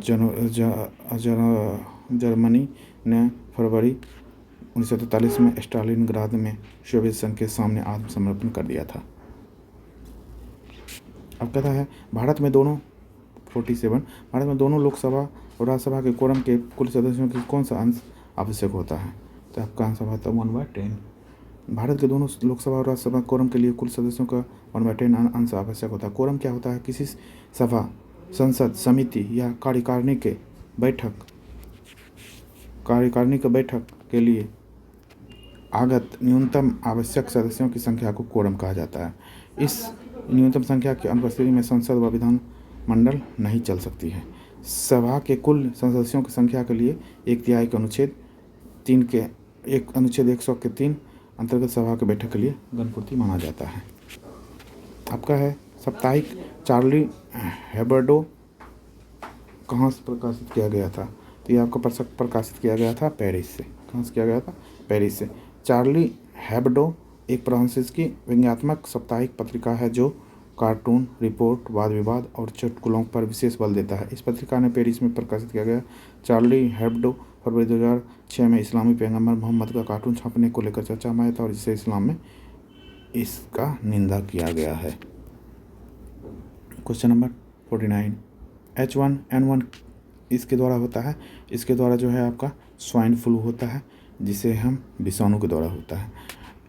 जर्मनी ने फरवरी 1943 में स्टालिनग्राद में सोवियत संघ के सामने आत्मसमर्पण कर दिया था। अब कहता है भारत में दोनों लोकसभा और राज्यसभा के कोरम के कुल सदस्यों की कौन सा अंश आवश्यक होता है? तो आपका आंसर होता है 1/10। भारत के दोनों लोकसभा और राज्यसभा कोरम के लिए कुल सदस्यों का 1/10 अंश आवश्यक होता है। कोरम क्या होता है? किसी सभा, संसद, समिति या कार्यकारिणी के बैठक के लिए आगत न्यूनतम आवश्यक सदस्यों की संख्या को कोरम कहा जाता है। इस न्यूनतम संख्या की अनुपस्थिति में संसद व विधान मंडल नहीं चल सकती है। सभा के कुल सदस्यों की संख्या के लिए 1/3 के अनुच्छेद 100 के 3 अंतर्गत सभा की बैठक के लिए गणपूर्ति माना जाता है। आपका है साप्ताहिक चार्ली हेब्डो कहाँ से प्रकाशित किया गया था? तो ये आपको प्रकाशित किया गया था पेरिस से। कहाँ से किया गया था? पेरिस से। चार्ली हेब्डो एक फ्रांसीसी की व्यंग्यात्मक साप्ताहिक पत्रिका है जो कार्टून, रिपोर्ट, वाद विवाद और चुटकुलों पर विशेष बल देता है। इस पत्रिका ने पेरिस में प्रकाशित किया गया। चार्ली हेब्डो फरवरी 2006 में इस्लामी पैगंबर मोहम्मद का कार्टून छापने को लेकर चर्चा में आया था और जिससे इस्लाम में इसका निंदा किया गया है। क्वेश्चन नंबर 49, H1N1 इसके द्वारा होता है। इसके द्वारा जो है आपका स्वाइन फ्लू होता है जिसे हम विषाणु के द्वारा होता है।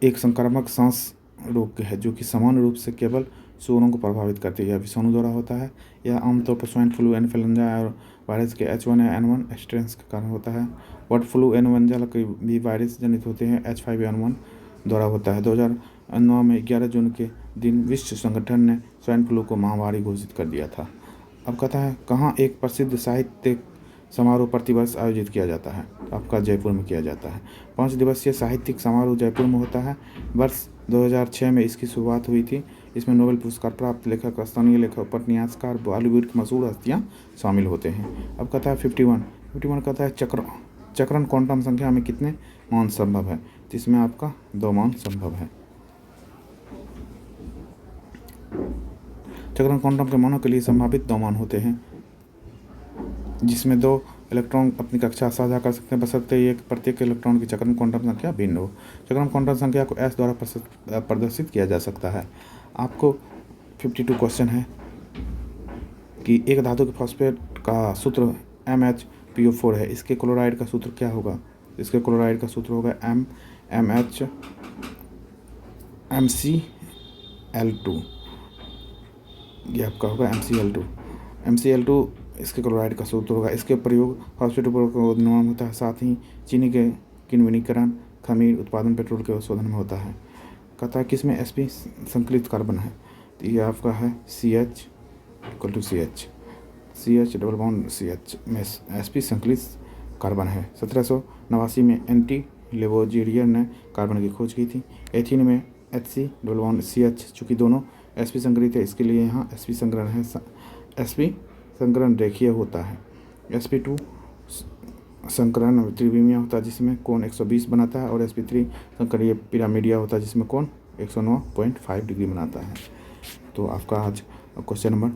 एक संक्रामक सांस रोग है जो कि सामान्य रूप से केवल सूअरों को प्रभावित करती है। यह विषाणु द्वारा होता है। यह आमतौर पर स्वाइन फ्लू, इन्फ्लुएंजा और वायरस के H1N1 स्ट्रेन्स के कारण होता है। बर्ड फ्लू, इन्फ्लुएंजा के भी वायरस जनित होते हैं, H5N1 द्वारा होता है। 2009 में 11 जून के दिन विश्व संगठन ने स्वाइन फ्लू को महामारी घोषित कर दिया था। अब कहता है कहाँ एक प्रसिद्ध साहित्यिक समारोह प्रतिवर्ष आयोजित किया जाता है? आपका जयपुर में किया जाता है। 5 दिवसीय साहित्यिक समारोह जयपुर में होता है। वर्ष 2006 में इसकी शुरुआत हुई थी। इसमें नोबेल पुरस्कार प्राप्त लेखक, स्थानीय लेखक, उपन्यासकार, बॉलीवुड की मशहूर हस्तियाँ शामिल होते हैं। अब कहता है 51 कहता है चक्रण क्वांटम संख्या में कितने मान संभव है? तो इसमें आपका 2 मान संभव है। चक्रण क्वांटम के मानों के लिए संभावित 2 मान होते हैं जिसमें 2 इलेक्ट्रॉन अपनी कक्षा साझा कर सकते हैं बशर्ते एक प्रत्येक इलेक्ट्रॉन की चक्रण क्वांटम संख्या भिन्न हो। चक्रण क्वांटम संख्या को S द्वारा प्रदर्शित किया जा सकता है। आपको 52 क्वेश्चन है कि एक धातु के फॉस्फेट का सूत्र MHPO4 है। इसके क्लोराइड का सूत्र क्या होगा? इसके क्लोराइड का सूत्र होगा MCl2। ये आपका होगा MCl2 इसके क्लोराइड का सूत्र होगा। इसके प्रयोग फॉस्फेट उपयोग निर्माण होता है। साथ ही चीनी के किण्विनीकरण, खमीर उत्पादन, पेट्रोल के शोधन में होता है। कहता है किसमें sp संकलित कार्बन है? तो ये आपका है CH डबल बॉन्ड CH में sp संकलित कार्बन है। 1789 में एंटी लेवोजिरियर ने कार्बन की खोज की थी। एथीन में Hc डबल बॉन्ड CH चूँकि दोनों sp संकलित है इसके लिए यहाँ sp संकरण है। sp संकरण रेखीय होता है। sp2 संकरण त्रिविमीय होता है जिसमें कोण 120 बनाता है और sp3 संकरीय पिरामिडिया होता है जिसमें कोण 109.5 डिग्री बनाता है। तो आपका आज क्वेश्चन नंबर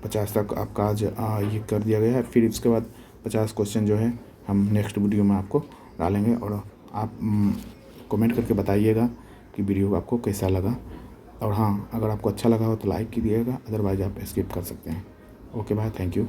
50 तक आपका आज ये कर दिया गया है। फिर इसके बाद 50 क्वेश्चन जो है हम नेक्स्ट वीडियो में आपको डालेंगे और आप कमेंट करके बताइएगा कि वीडियो आपको कैसा लगा। और हाँ, अगर आपको अच्छा लगा हो तो लाइक कीजिएगा, अदरवाइज आप स्किप कर सकते हैं। Okay bye, thank you.